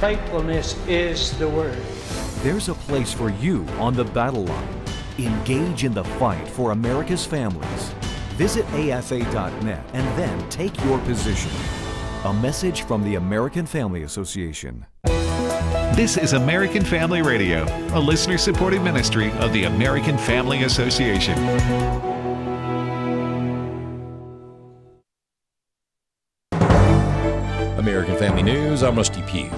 Faithfulness is the word. There's a place for you on the battle line. Engage in the fight for America's families. Visit afa.net and then take your position. A message from the American Family Association. This is American Family Radio, a listener-supported ministry of the American Family Association. American Family News, I'm Rusty Pugh.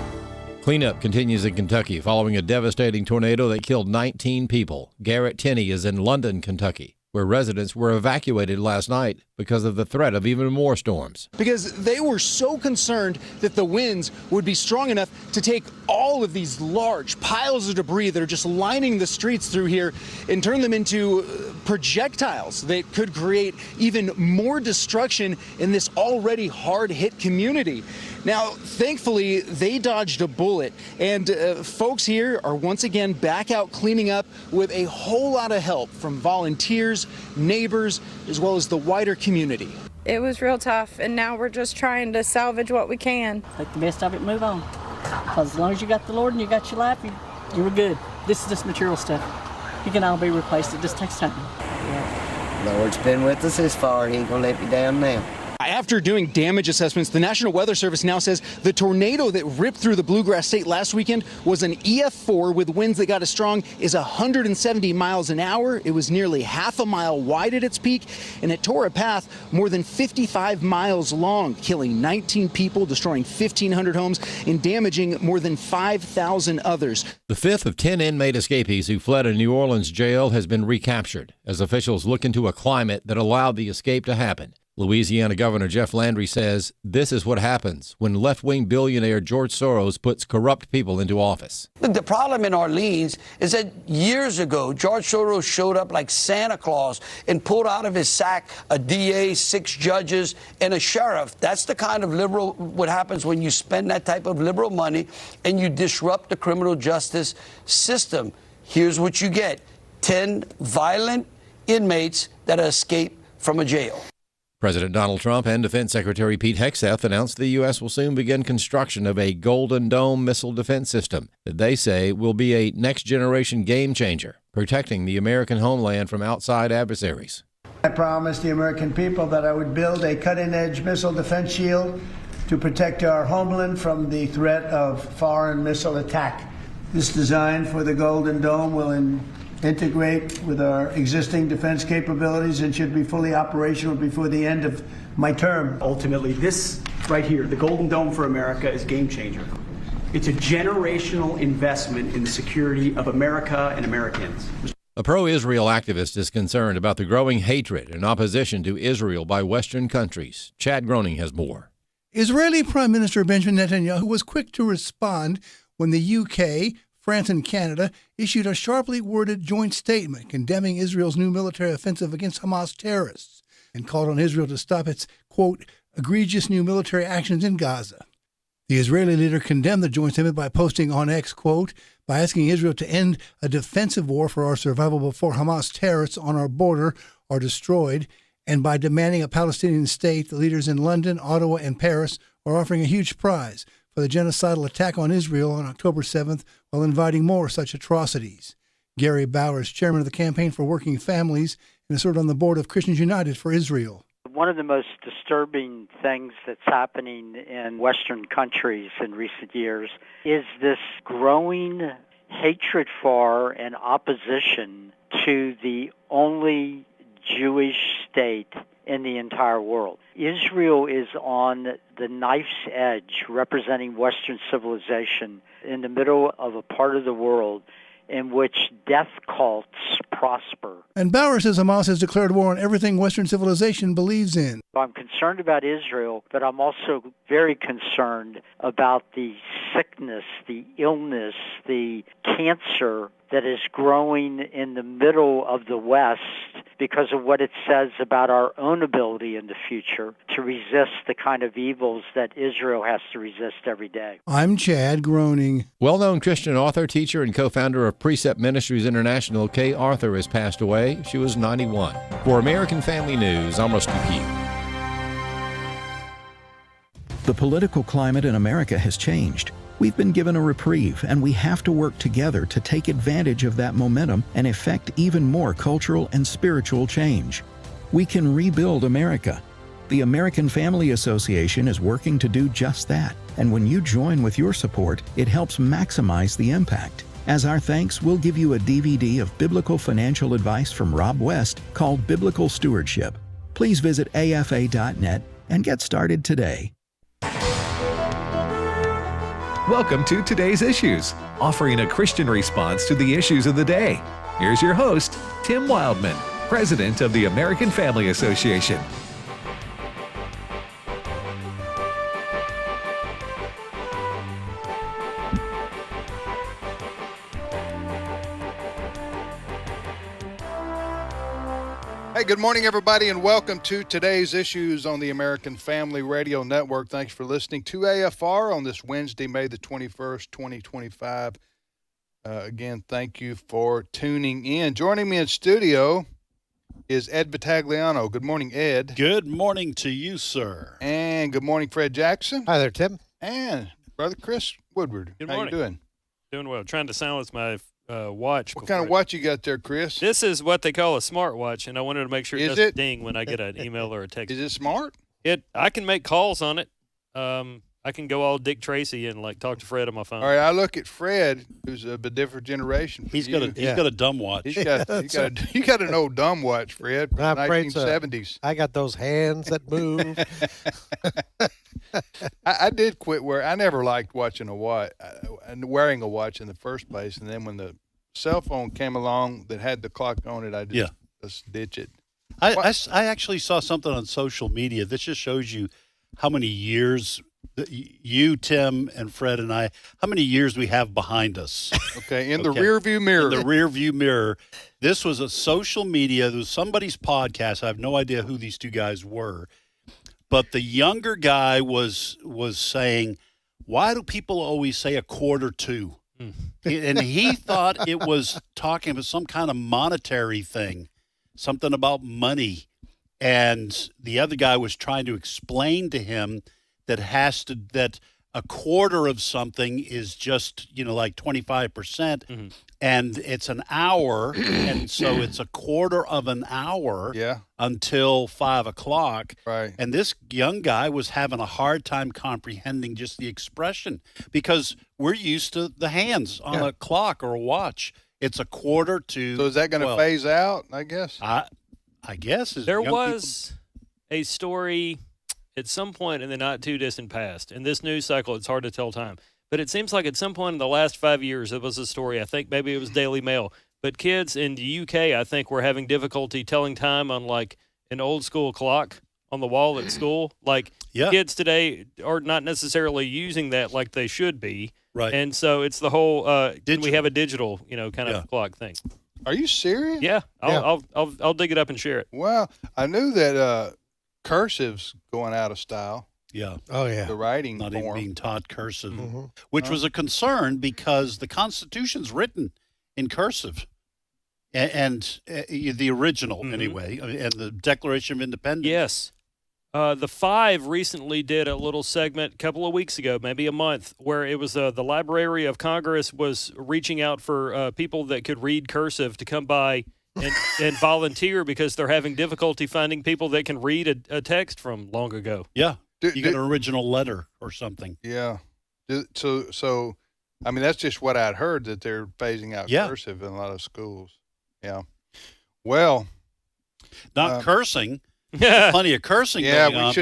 Cleanup continues in Kentucky following a devastating tornado that killed 19 people. Garrett Tenney is in London, Kentucky, where residents were evacuated last night because of the threat of even more storms. Because they were so concerned that the winds would be strong enough to take all of these large piles of debris that are just lining the streets through here and turn them into projectiles that could create even more destruction in this already hard-hit community. Now, thankfully, they dodged a bullet, and folks here are once again back out cleaning up with a whole lot of help from volunteers, neighbors, as well as the wider community. It was real tough, and now we're just trying to salvage what we can. Take the best of it and move on. Because as long as you got the Lord and you got your life, you were good. This is just material stuff. It can all be replaced. It just takes time. Yeah. Lord's been with us this far. He ain't going to let me down now. After doing damage assessments, the National Weather Service now says the tornado that ripped through the Bluegrass State last weekend was an EF4 with winds that got as strong as 170 miles an hour. It was nearly half a mile wide at its peak, and it tore a path more than 55 miles long, killing 19 people, destroying 1,500 homes, and damaging more than 5,000 others. The fifth of 10 inmate escapees who fled a New Orleans jail has been recaptured as officials look into a climate that allowed the escape to happen. Louisiana Governor Jeff Landry says this is what happens when left-wing billionaire George Soros puts corrupt people into office. Look, the problem in Orleans is that years ago, George Soros showed up like Santa Claus and pulled out of his sack a DA, 6 judges, and a sheriff. That's the kind of what happens when you spend that type of liberal money and you disrupt the criminal justice system. Here's what you get: 10 violent inmates that escape from a jail. President Donald Trump and Defense Secretary Pete Hegseth announced the U.S. will soon begin construction of a Golden Dome missile defense system that they say will be a next-generation game-changer, protecting the American homeland from outside adversaries. I promised the American people that I would build a cutting-edge missile defense shield to protect our homeland from the threat of foreign missile attack. This design for the Golden Dome will integrate with our existing defense capabilities and should be fully operational before the end of my term. Ultimately, this right here, the Golden Dome for America, is a game changer. It's a generational investment in the security of America and Americans. A pro-Israel activist is concerned about the growing hatred and opposition to Israel by Western countries. Chad Groening has more. Israeli Prime Minister Benjamin Netanyahu was quick to respond when the UK, France and Canada issued a sharply worded joint statement condemning Israel's new military offensive against Hamas terrorists and called on Israel to stop its, quote, egregious new military actions in Gaza. The Israeli leader condemned the joint statement by posting on X, quote, by asking Israel to end a defensive war for our survival before Hamas terrorists on our border are destroyed, and by demanding a Palestinian state. The leaders in London, Ottawa, and Paris are offering a huge prize for the genocidal attack on Israel on October 7th while inviting more such atrocities. Gary Bowers, chairman of the Campaign for Working Families, and served on the board of Christians United for Israel. One of the most disturbing things that's happening in Western countries in recent years is this growing hatred for and opposition to the only Jewish state in the entire world. Israel is on the knife's edge, representing Western civilization in the middle of a part of the world in which death cults prosper. And Bauer says Hamas has declared war on everything Western civilization believes in. I'm concerned about Israel, but I'm also very concerned about the sickness, the illness, the cancer that is growing in the middle of the West because of what it says about our own ability in the future to resist the kind of evils that Israel has to resist every day. I'm Chad Groening. Well-known Christian author, teacher, and co-founder of Precept Ministries International, Kay Arthur, has passed away. She was 91. For American Family News, I'm Rusty Pugh. The political climate in America has changed. We've been given a reprieve, and we have to work together to take advantage of that momentum and effect even more cultural and spiritual change. We can rebuild America. The American Family Association is working to do just that, and when you join with your support, it helps maximize the impact. As our thanks, we'll give you a DVD of biblical financial advice from Rob West called Biblical Stewardship. Please visit afa.net and get started today. Welcome to Today's Issues, offering a Christian response to the issues of the day. Here's your host, Tim Wildmon, President of the American Family Association. Hey, good morning, everybody, and welcome to Today's Issues on the American Family Radio Network. Thanks for listening to AFR on this Wednesday, May the 21st, 2025. Again, thank you for tuning in. Joining me in studio is Ed Vitagliano. Good morning, Ed. Good morning to you, sir. And good morning, Fred Jackson. Hi there, Tim. And Brother Chris Woodward. Good How morning. you doing? Doing well. Trying to silence my watch. What kind of watch you got there, Chris? This is what they call a smart watch, and I wanted to make sure it doesn't ding when I get an email or a text. Is it smart? I can make calls on it. I can go all Dick Tracy and like talk to Fred on my phone. All right, I look at Fred, who's of a different generation. He's got a dumb watch. You got an old dumb watch, Fred, from the 1970s. I got those hands that move. I did quit I never liked watching a watch and wearing a watch in the first place, and then when the cell phone came along that had the clock on it, I just ditch it. I actually saw something on social media. This just shows you how many years you, Tim, and Fred and I, how many years we have behind us. Okay, in the rearview mirror. In the rearview mirror. This was a social media. There was somebody's podcast. I have no idea who these two guys were. But the younger guy was saying, why do people always say a quarter to? And he thought it was talking about some kind of monetary thing, something about money. And the other guy was trying to explain to him that a quarter of something is just, like 25%, and it's an hour, and so it's a quarter of an hour until 5 o'clock. Right. And this young guy was having a hard time comprehending just the expression because we're used to the hands on a clock or a watch. It's a quarter to. So is that going to phase out, I guess? I guess. There was a story at some point in the not too distant past. In this news cycle, it's hard to tell time. But it seems like at some point in the last 5 years, it was a story. I think maybe it was Daily Mail. But kids in the UK, I think, were having difficulty telling time on like an old school clock on the wall at school. Like kids today are not necessarily using that like they should be. Right. And so it's the whole can we have a digital, kind of clock thing. Are you serious? Yeah. I'll dig it up and share it. Well, I knew that cursive's going out of style. Yeah. Oh, yeah. The writing not form. even being taught cursive, which was a concern because the Constitution's written in cursive, and the original anyway, and the Declaration of Independence. Yes. The Five recently did a little segment a couple of weeks ago, maybe a month, where it was the Library of Congress was reaching out for people that could read cursive to come by and volunteer because they're having difficulty finding people that can read a text from long ago. Yeah. You get an original letter or something. Yeah. So, I mean, that's just what I'd heard, that they're phasing out cursive in a lot of schools. Yeah. Well. Not cursing. Plenty of cursing going on,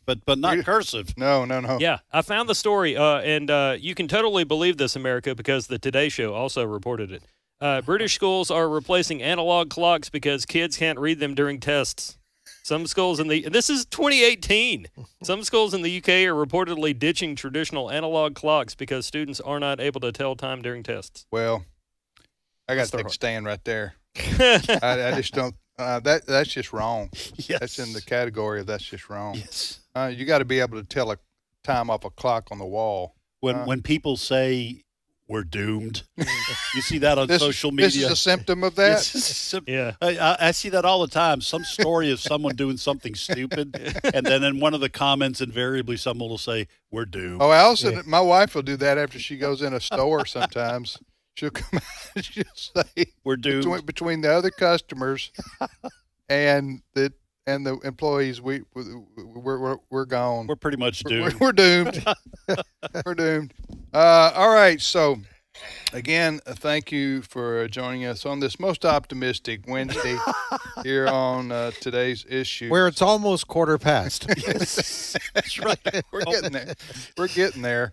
but not cursive. No. Yeah, I found the story, and you can totally believe this, America, because the Today Show also reported it. British schools are replacing analog clocks because kids can't read them during tests. Some schools this is 2018. Some schools in the UK are reportedly ditching traditional analog clocks because students are not able to tell time during tests. Well, I got to take a stand right there. I just don't. That's just wrong. Yes. That's in the category of that's just wrong. Yes. You got to be able to tell a time off a clock on the wall. When people say we're doomed. You see that on social media. This is a symptom of that? Yeah. I see that all the time. Some story of someone doing something stupid, and then in one of the comments, invariably someone will say, we're doomed. Oh, Allison, my wife will do that after she goes in a store sometimes. She'll come out and she'll say, we're doomed. Between the other customers and the employees, we're gone. We're pretty much doomed. We're doomed. We're doomed. All right. So, again, thank you for joining us on this most optimistic Wednesday here on today's issue. Where it's almost 1:15. That's right. We're getting there. We're getting there.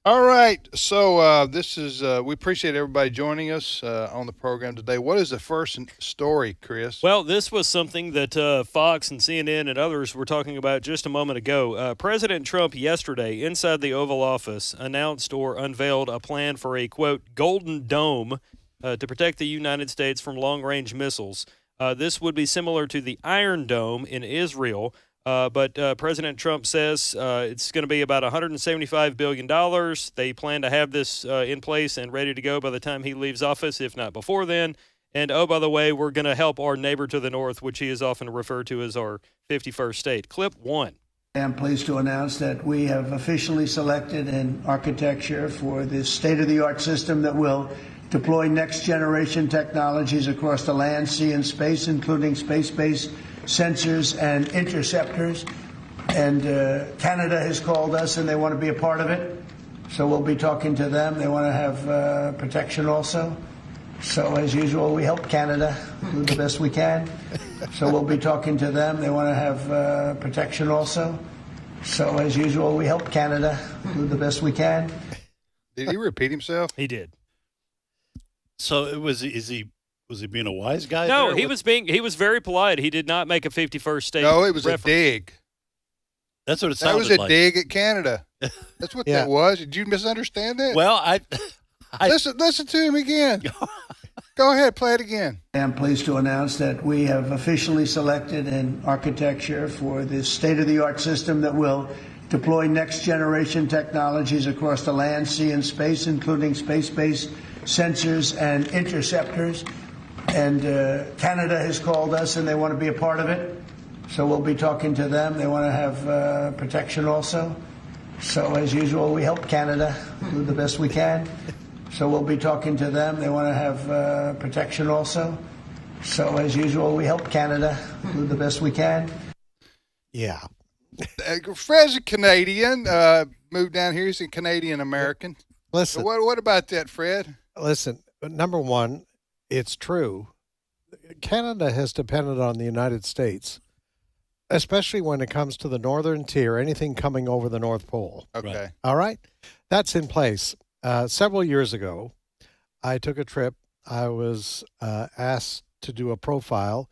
All right. So this is we appreciate everybody joining us on the program today. What is the first story, Chris? Well, this was something that Fox and CNN and others were talking about just a moment ago. President Trump yesterday, inside the Oval Office, announced or unveiled a plan for a, quote, golden dome to protect the United States from long-range missiles. This would be similar to the Iron Dome in Israel. But President Trump says it's going to be about $175 billion. They plan to have this in place and ready to go by the time he leaves office, if not before then. And, oh, by the way, we're going to help our neighbor to the north, which he is often referred to as our 51st state. Clip 1. I am pleased to announce that we have officially selected an architecture for this state-of-the-art system that will deploy next-generation technologies across the land, sea, and space, including space-based sensors and interceptors. And Canada has called us, and they want to be a part of it. So we'll be talking to them. They want to have protection also. So as usual, we help Canada do the best we can. So we'll be talking to them. They want to have protection also. So as usual, we help Canada do the best we can. Did he repeat himself? He did. So was he being a wise guy? No, there? he was very polite. He did not make a 51st state. No, it was reference. a dig. That's what it sounded like. That was a dig at Canada. That's what that was. Did you misunderstand that? Well, I listen to him again. Go ahead, play it again. I am pleased to announce that we have officially selected an architecture for this state-of-the-art system that will deploy next-generation technologies across the land, sea, and space, including space-based sensors and interceptors. And Canada has called us, and they want to be a part of it. So we'll be talking to them. They want to have protection also. So as usual, we help Canada do the best we can. So we'll be talking to them. They want to have protection also. So as usual, we help Canada do the best we can. Yeah. Fred's a Canadian. Moved down here. He's a Canadian American. Listen. So what about that, Fred? Listen, number one, it's true. Canada has depended on the United States, especially when it comes to the northern tier, anything coming over the North Pole. Okay. All right? That's in place. Several years ago, I took a trip. I was asked to do a profile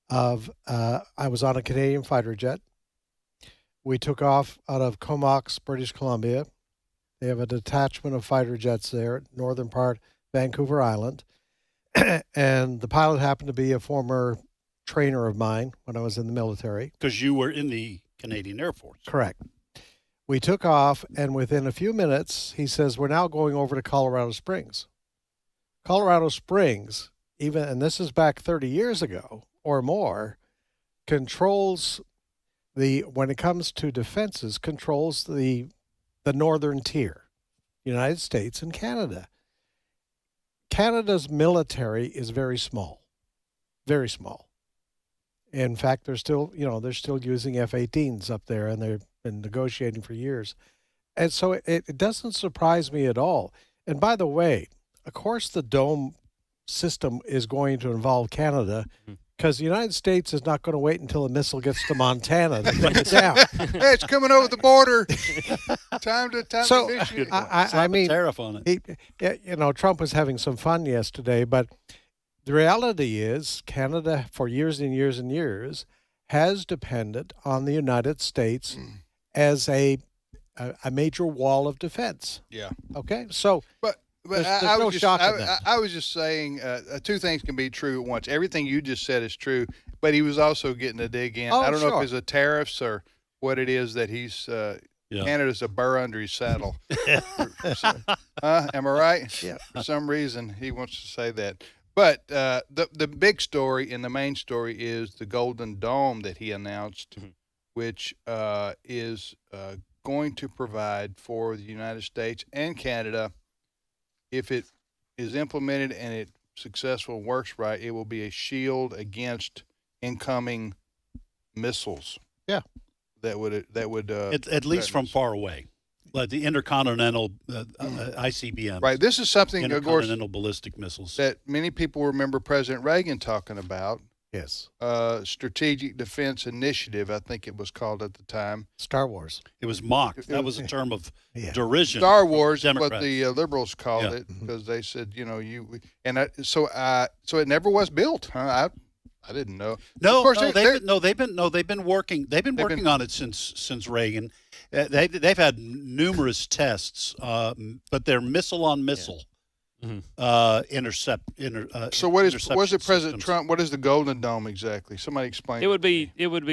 of, I was on a Canadian fighter jet. We took off out of Comox, British Columbia. They have a detachment of fighter jets there, northern part, Vancouver Island. And the pilot happened to be a former trainer of mine when I was in the military. Because you were in the Canadian Air Force. Correct. We took off, and within a few minutes, he says, we're now going over to Colorado Springs. Colorado Springs, and this is back 30 years ago or more, controls when it comes to defenses, controls the northern tier, United States and Canada. Canada's military is very small, very small. In fact, they're still using F-18s up there, and they've been negotiating for years. And so it doesn't surprise me at all. And by the way, of course, the dome system is going to involve Canada, because the United States is not going to wait until a missile gets to Montana to take it down. Hey, it's coming over the border. Time to initiate. I mean, tariff on it. Trump was having some fun yesterday, but the reality is Canada, for years and years and years, has depended on the United States as a major wall of defense. Yeah. Okay. So, but there's no shock in that. I was just saying two things can be true at once. Everything you just said is true, but he was also getting a dig in. Oh, I don't know sure. if it's the tariffs or what it is that he's Canada's a burr under his saddle. Am I right? Yeah. For some reason, he wants to say that. But the big story and the main story is the Golden Dome that he announced, which is going to provide for the United States and Canada, if it is implemented and it successful works right, it will be a shield against incoming missiles. Yeah. That would at least from far away, like the intercontinental ICBMs. Right. This is something, of course, intercontinental ballistic missiles that many people remember President Reagan talking about. Yes. Strategic Defense Initiative, I think it was called at the time. Star Wars. It was mocked. That was a term of derision. Star Wars is what Democrats. the liberals called it, because they said, so it never was built. Huh? I didn't know. No, of course, they've been working on it since Reagan. They've had numerous tests, but they're missile on missile. So what is it, President Trump? What is the Golden Dome exactly? Somebody explain. It would be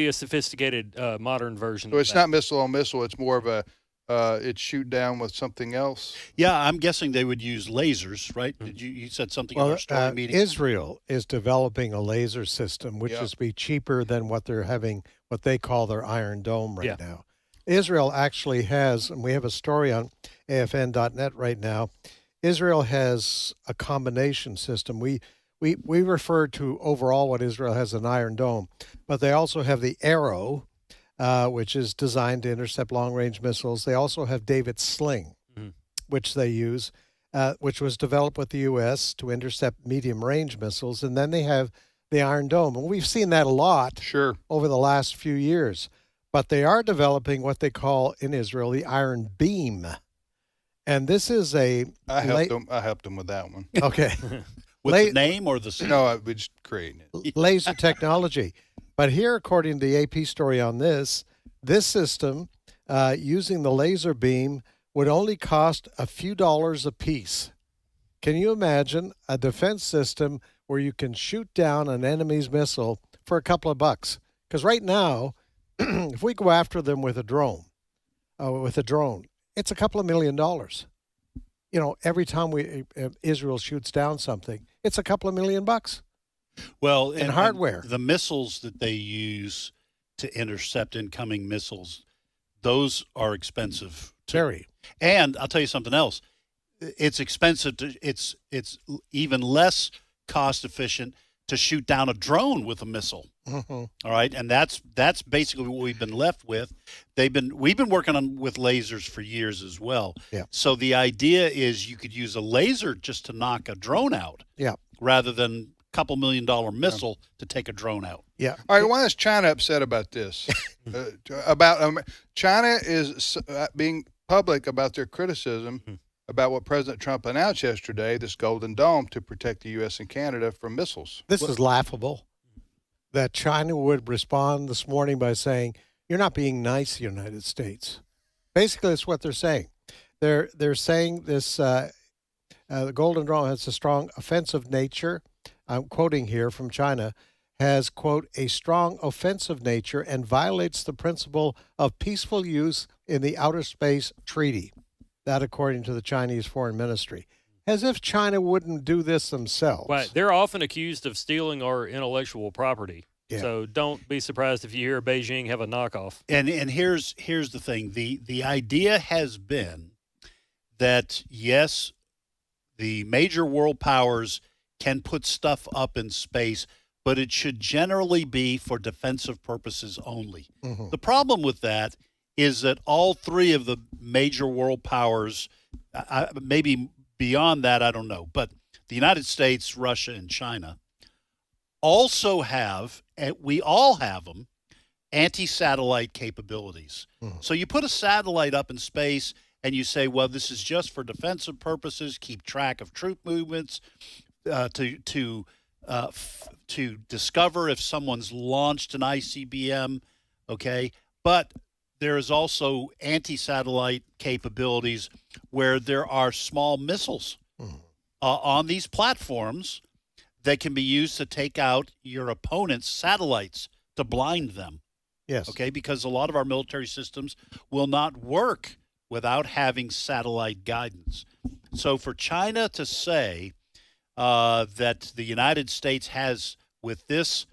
a sophisticated modern version. So of it's that. not missile on missile. It's more of a it's shoot down with something else. Yeah, I'm guessing they would use lasers, right? Did you said something in our story meeting? Israel is developing a laser system, which is be cheaper than what they call their Iron Dome right now. Israel actually has, and we have a story on AFN.net right now. Israel has a combination system. We refer to overall what Israel has an Iron Dome, but they also have the Arrow, which is designed to intercept long-range missiles. They also have David's Sling, which they use, which was developed with the U.S. to intercept medium-range missiles. And then they have the Iron Dome. And we've seen that a lot over the last few years. But they are developing what they call in Israel the Iron Beam. And this is I helped them with that one. Okay. With the name or the... No, we just creating it. Laser technology. But here, according to the AP story on this system, using the laser beam would only cost a few dollars a piece. Can you imagine a defense system where you can shoot down an enemy's missile for a couple of bucks? Because right now, if we go after them with a drone, it's a couple of $1 million. Every time Israel shoots down something, it's a couple of $1 million. Well, and hardware. And the missiles that they use to intercept incoming missiles, those are expensive too. Very. And I'll tell you something else. It's expensive it's even less cost efficient to shoot down a drone with a missile. All right, and that's basically what we've been left with. We've been working with lasers for years as well. Yeah. So the idea is you could use a laser just to knock a drone out. Yeah. Rather than $2 million missile to take a drone out. Yeah. All right. Why is China upset about this? China is being public about their criticism about what President Trump announced yesterday, this Golden Dome to protect the U.S. and Canada from missiles. This is laughable that China would respond this morning by saying, you're not being nice, United States. Basically, that's what they're saying. They're saying this, the Golden Dome has a strong offensive nature. I'm quoting here from China, has, quote, a strong offensive nature and violates the principle of peaceful use in the Outer Space Treaty. That according to the Chinese Foreign Ministry. As if China wouldn't do this themselves. Right. They're often accused of stealing our intellectual property. Yeah. So don't be surprised if you hear Beijing have a knockoff. And here's the thing. The idea has been that, yes, the major world powers can put stuff up in space, but it should generally be for defensive purposes only. Mm-hmm. The problem with that is that all three of the major world powers, maybe beyond that, I don't know, but the United States, Russia, and China also have, and we all have them, anti-satellite capabilities. Mm-hmm. So you put a satellite up in space and you say, well, this is just for defensive purposes, keep track of troop movements, to discover if someone's launched an ICBM, okay? But there is also anti-satellite capabilities where there are small missiles on these platforms that can be used to take out your opponent's satellites to blind them. Yes. Okay, because a lot of our military systems will not work without having satellite guidance. So for China to say that the United States has, with this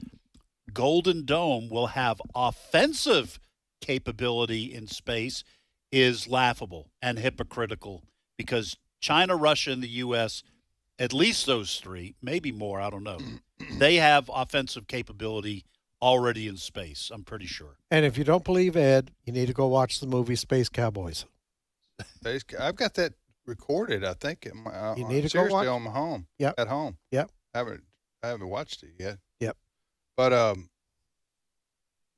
Golden Dome, will have offensive capability in space is laughable and hypocritical, because China, Russia, and the U.S., at least those three, maybe more, I don't know, they have offensive capability already in space, I'm pretty sure. And if you don't believe Ed, you need to go watch the movie Space Cowboys. I've got that recorded, I think. You need to go seriously watch. on my home. Yep. At home. Yep. I haven't watched it yet. Yep. But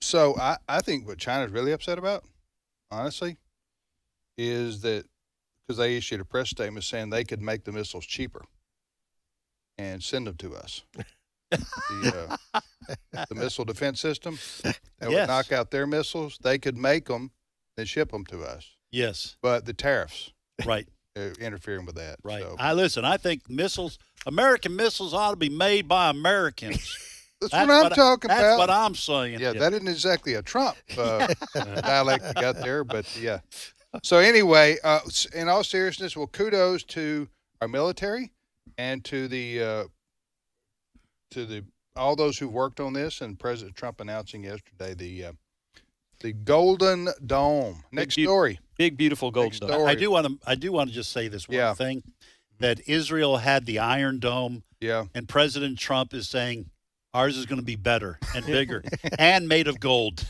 so I think what China's really upset about, honestly, is that because they issued a press statement saying they could make the missiles cheaper and send them to us. The missile defense system that would knock out their missiles, they could make them and ship them to us. Yes. But the tariffs, right, interfering with that. Right. So. I think American missiles ought to be made by Americans. That's what I'm talking about. That's what I'm saying. Yeah, that isn't exactly a Trump dialect you got there, but yeah. So anyway, in all seriousness, well, kudos to our military and to the all those who worked on this, and President Trump announcing yesterday the Golden Dome. Next story. Big beautiful Golden Dome. I do want to just say this one thing, that Israel had the Iron Dome. Yeah. And President Trump is saying ours is going to be better and bigger and made of gold.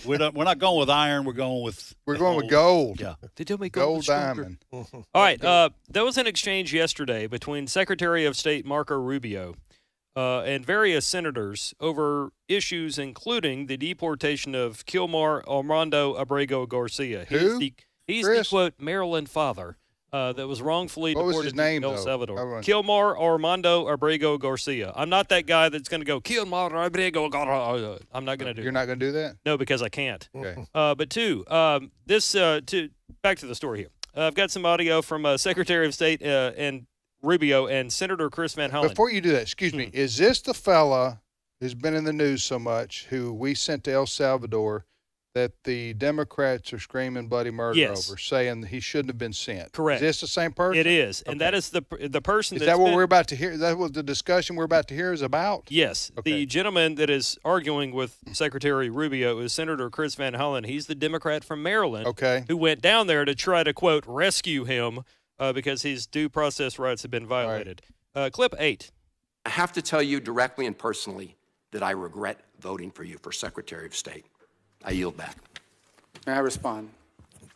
We're not going with iron. We're going with gold. Yeah. They do make gold diamond. All right. There was an exchange yesterday between Secretary of State Marco Rubio and various senators over issues including the deportation of Kilmar Armando Abrego Garcia. He's the quote Maryland father that was wrongfully deported to El Salvador. Kilmar Armando Abrego Garcia. I'm not that guy that's going to go Kilmar Abrego Garcia. I'm not going to do. You're not going to do that? No, because I can't. Okay. But two, back to the story here. I've got some audio from Secretary of State and Rubio and Senator Chris Van Hollen. Before you do that, excuse me, is this the fella who's been in the news so much who we sent to El Salvador that the Democrats are screaming bloody murder over, saying he shouldn't have been sent? Correct. Is this the same person? It is, and that is the person. Is that what we're about to hear? Is that what the discussion we're about to hear is about? Yes. Okay. The gentleman that is arguing with Secretary Rubio is Senator Chris Van Hollen. He's the Democrat from Maryland who went down there to try to, quote, rescue him because his due process rights have been violated. Right. Clip 8. I have to tell you directly and personally that I regret voting for you for Secretary of State. I yield back. May I respond?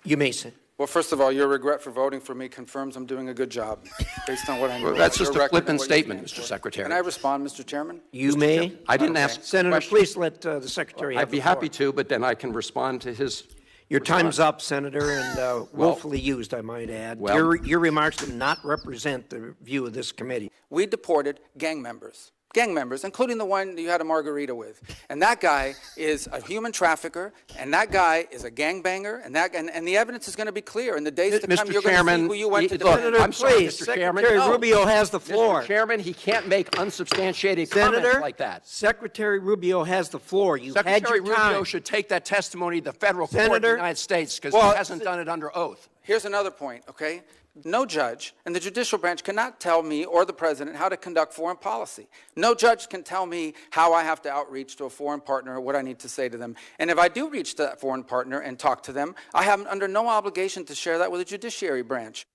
You may sit. Well, first of all, your regret for voting for me confirms I'm doing a good job based on what I know. Well, that's just a flippant statement, Mr. Secretary. Can I respond, Mr. Chairman? You may. I didn't ask. Senator, please let the Secretary have I'd be happy to, but then I can respond to his. Your time's up, Senator, and willfully used, I might add. Well, your remarks do not represent the view of this committee. We deported gang members, including the one you had a margarita with. And that guy is a human trafficker, and that guy is a gangbanger, and the evidence is going to be clear. In the days to come, you're going to see who you went to defend. Senator, I'm sorry, please, Mr. Chairman. Secretary Rubio has the floor. Mr. Chairman, he can't make unsubstantiated Senator, comments like that. Secretary Rubio has the floor. You've had Secretary your time. Rubio should take that testimony to the federal court of the United States because he hasn't done it under oath. Here's another point, okay? No judge in the judicial branch cannot tell me or the president how to conduct foreign policy. No judge can tell me how I have to outreach to a foreign partner or what I need to say to them. And if I do reach to that foreign partner and talk to them, I am under no obligation to share that with the judiciary branch.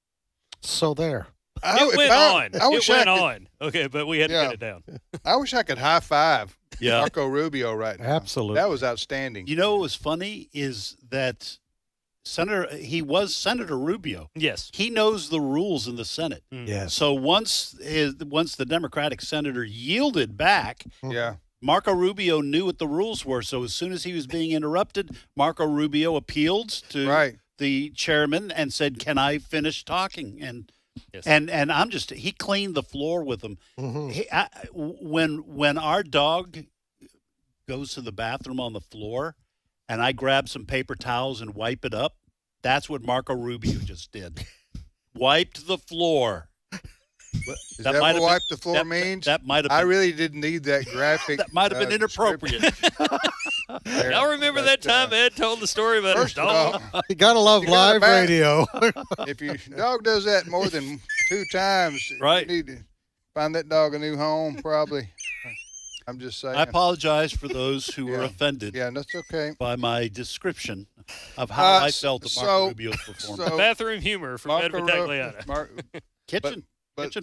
So there. It went on. Okay, but we had to get it down. I wish I could high five Marco Rubio right now. Absolutely. That was outstanding. You know what was funny is that he was Senator Rubio. Yes. He knows the rules in the Senate. Yes. So once the Democratic senator yielded back, Marco Rubio knew what the rules were. So as soon as he was being interrupted, Marco Rubio appealed to the chairman and said, "Can I finish talking?" And he cleaned the floor with him. When our dog goes to the bathroom on the floor, and I grab some paper towels and wipe it up, that's what Marco Rubio just did. Wiped the floor. Is that what wipe the floor means? That might have been. I really didn't need that graphic. That might have been inappropriate. Y'all remember that time Ed told the story about his First of all, dog? You gotta love live radio. If your dog does that more than 2 times, Right. you need to find that dog a new home, probably. I'm just saying. I apologize for those who were offended. Yeah, that's okay. By my description of how I felt of Marco so- Rubio's performance. so- Bathroom humor from Ed Marco Vitagliata. Kitchen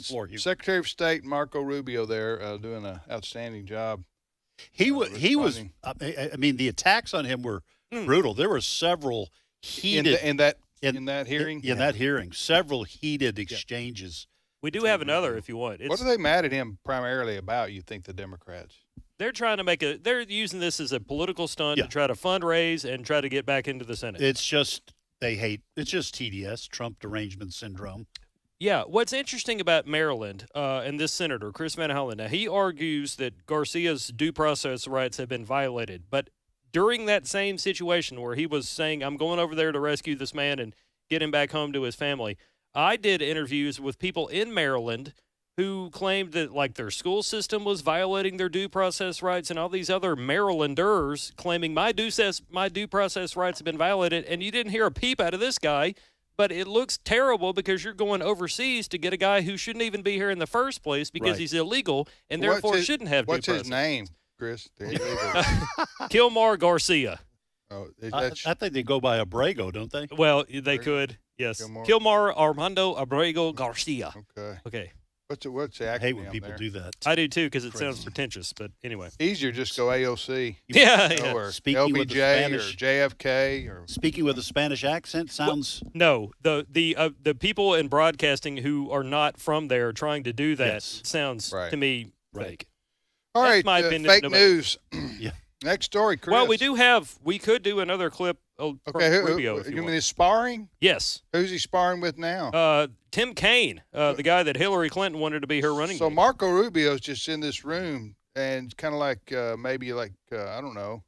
floor humor. Secretary of State Marco Rubio there doing an outstanding job. He was. responding. I mean, the attacks on him were brutal. There were several heated in that hearing. In that hearing, several heated exchanges. We do have another if you want. What are they mad at him primarily about, you think, the Democrats? They're trying to they're using this as a political stunt to try to fundraise and try to get back into the Senate. It's just it's just TDS, Trump derangement syndrome. Yeah, what's interesting about Maryland and this senator, Chris Van Hollen, now he argues that Garcia's due process rights have been violated. But during that same situation where he was saying, I'm going over there to rescue this man and get him back home to his family, I did interviews with people in Maryland who claimed that, like, their school system was violating their due process rights, and all these other Marylanders claiming my due process rights have been violated, and you didn't hear a peep out of this guy. But it looks terrible because you're going overseas to get a guy who shouldn't even be here in the first place because he's illegal and therefore shouldn't have due process. What's his name, Chris? Kilmar Garcia. Oh, I think they go by Abrego, don't they? Well, they could, yes. Kilmar Armando Abrego Garcia. Okay. What's the acronym? I hate when people do that. I do too because it sounds pretentious. But anyway, easier just go AOC. Yeah. Or Speaking with the LBJ Spanish, or JFK or speaking with a Spanish accent sounds. No, the people in broadcasting who are not from there trying to do that sounds to me fake. All That's right, my opinion. fake Nobody- news. Yeah. Next story, Chris. Well, we could do another clip from Rubio if you you mean want. his sparring? Yes. Who's he sparring with now? Tim Kaine, the guy that Hillary Clinton wanted to be her running So mate. Marco Rubio's just in this room and kind of like maybe like I don't know,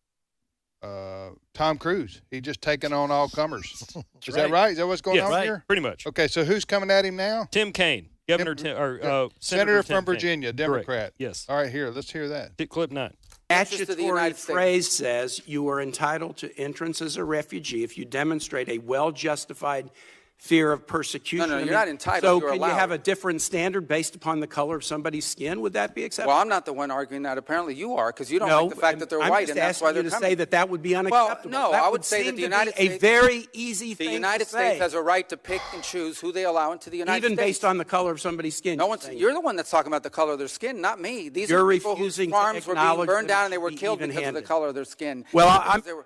Tom Cruise. He just taking on all comers. Is that right? Is that what's going Yes, on here? pretty much. Okay, so who's coming at him now? Tim Kaine, Governor Senator Tim from Kaine. Virginia, Democrat. Correct. Yes. All right, here, let's hear that. Clip 9. Statutory phrase says you are entitled to entrance as a refugee if you demonstrate a well-justified fear of persecution. No, I you're mean, not entitled, So you're can allowed. you have a different standard based upon the color of somebody's skin? Would that be acceptable? Well, I'm not the one arguing that. Apparently you are, because you don't No, like the fact that they're I'm white, just and that's why asking they're you to coming. say that would be unacceptable. Well, no, That I would say that seem the to be United States, a very easy the thing United to States say. has a right to pick and choose who they allow into the United Even States. based on the color of somebody's skin. No one's. You're the one that's talking about the color of their skin, not me. These You're are people whose refusing to farms were being acknowledge burned that down it and they were should be killed because of the even-handed. color of their skin. Well, Because they were-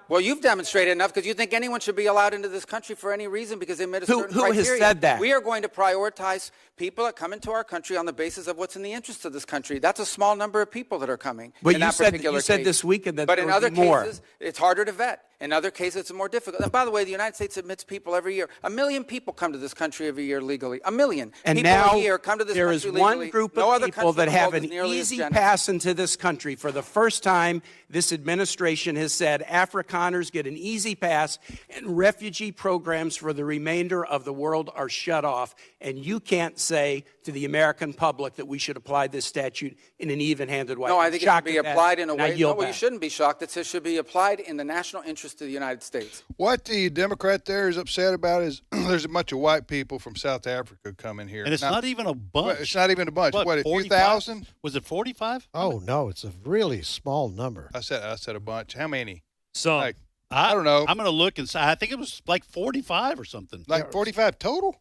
Well, you've demonstrated enough because you think anyone should be allowed into this country for any reason because they met a certain Who has criteria. said that? We are going to prioritize people that come into our country on the basis of what's in the interest of this country. That's a small number of people that are coming. But in you that said particular you said case. this weekend that But there in would other be more. cases, it's harder to vet. In other cases, it's more difficult. And by the way, the United States admits people every year. 1 million people come to this country every year legally. 1 million. And people now a year come to this there country is legally. one group No of other people country in that the have world an is nearly as easy generous. pass into this country. For the first time, this administration has said Afrikaners get an easy pass and refugee programs for the remainder of the world are shut off. And you can't say to the American public that we should apply this statute in an even-handed way. No, I I'm think it should shocked be at that, applied in a and I way. yield No, well, you back. shouldn't be shocked. It should be applied in the national interest of the United States. What the Democrat there is upset about is there's a bunch of white people from South Africa coming here. And it's not even a bunch. It's not even a bunch. What, a few 45? thousand? Was it 45? Oh, no, it's a really small number. I said a bunch. How many? Some. Like, I don't know. I'm going to look and say, I think it was like 45 or something. Like 45 total?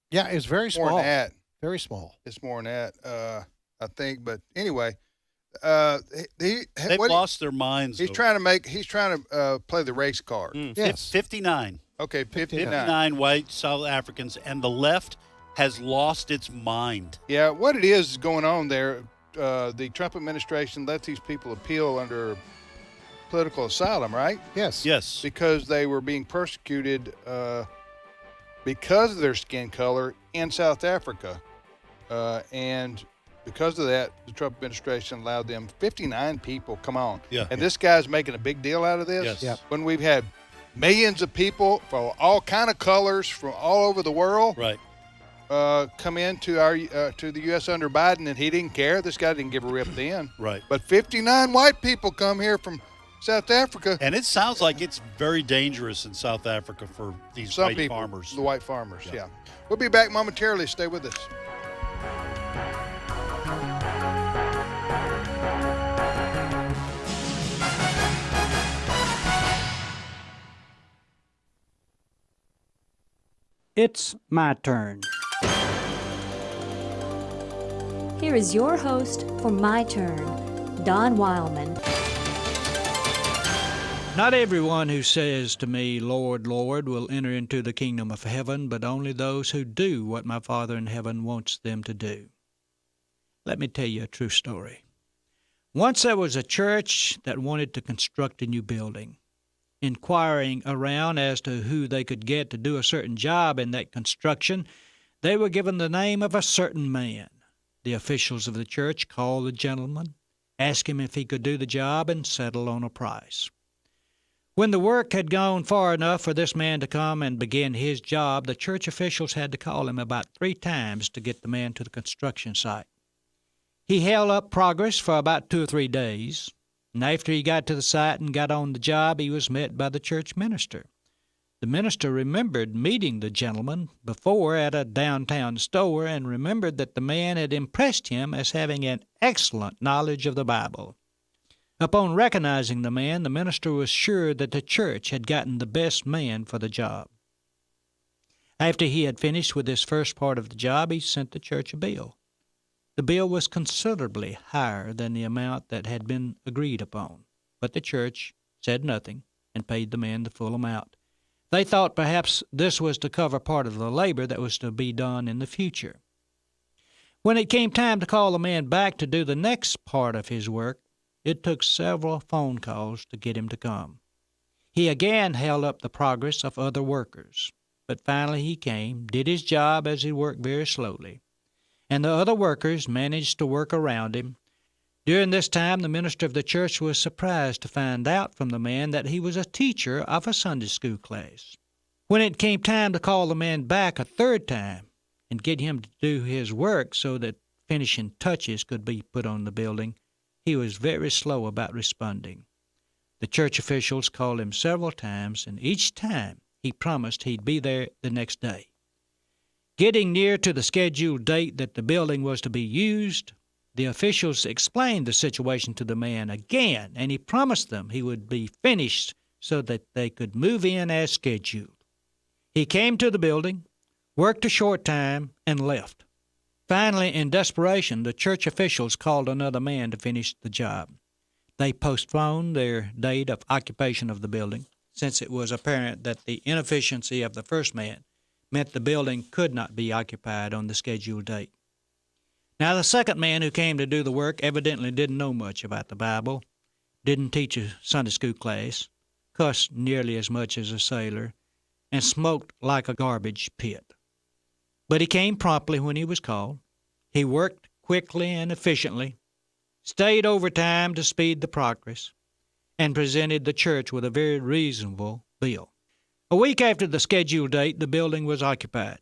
Yeah, it's very More small. than that. Very small. It's more than that, I think. But anyway, They've lost their minds. He's trying to play the race card. Yes. 59. Okay, 59. 59 white South Africans, and the left has lost its mind. Yeah, what it is going on there, the Trump administration let these people appeal under political asylum, right? Yes. Yes. Because they were being persecuted because of their skin color in South Africa. And because of that, the Trump administration allowed them 59 people. Come on. Yeah. And this guy's making a big deal out of this. Yes. Yep. When we've had millions of people from all kind of colors from all over the world Right. come into our to the U.S. under Biden, and he didn't care. This guy didn't give a rip then. Right. But 59 white people come here from South Africa. And it sounds like it's very dangerous in South Africa for these Some white people, farmers. the white farmers, yeah. We'll be back momentarily. Stay with us. It's my turn. Here is your host for My Turn, Don Wildmon. Not everyone who says to me, Lord, Lord, will enter into the kingdom of heaven, but only those who do what my Father in heaven wants them to do. Let me tell you a true story. Once there was a church that wanted to construct a new building. Inquiring around as to who they could get to do a certain job in that construction, they were given the name of a certain man. The officials of the church called the gentleman, asked him if he could do the job, and settled on a price. When the work had gone far enough for this man to come and begin his job, the church officials had to call him about 3 times to get the man to the construction site. He held up progress for about 2 or 3 days. And after he got to the site and got on the job, he was met by the church minister. The minister remembered meeting the gentleman before at a downtown store and remembered that the man had impressed him as having an excellent knowledge of the Bible. Upon recognizing the man, the minister was sure that the church had gotten the best man for the job. After he had finished with this first part of the job, he sent the church a bill. The bill was considerably higher than the amount that had been agreed upon, but the church said nothing and paid the man the full amount. They thought perhaps this was to cover part of the labor that was to be done in the future. When it came time to call the man back to do the next part of his work, it took several phone calls to get him to come. He again held up the progress of other workers, but finally he came, did his job as he worked very slowly, and the other workers managed to work around him. During this time, the minister of the church was surprised to find out from the man that he was a teacher of a Sunday school class. When it came time to call the man back a 3rd time and get him to do his work so that finishing touches could be put on the building, he was very slow about responding. The church officials called him several times, and each time he promised he'd be there the next day. Getting near to the scheduled date that the building was to be used, the officials explained the situation to the man again, and he promised them he would be finished so that they could move in as scheduled. He came to the building, worked a short time, and left. Finally, in desperation, the church officials called another man to finish the job. They postponed their date of occupation of the building, since it was apparent that the inefficiency of the first man meant the building could not be occupied on the scheduled date. Now, the second man who came to do the work evidently didn't know much about the Bible, didn't teach a Sunday school class, cussed nearly as much as a sailor, and smoked like a garbage pit. But he came promptly when he was called. He worked quickly and efficiently, stayed overtime to speed the progress, and presented the church with a very reasonable bill. A week after the scheduled date, the building was occupied.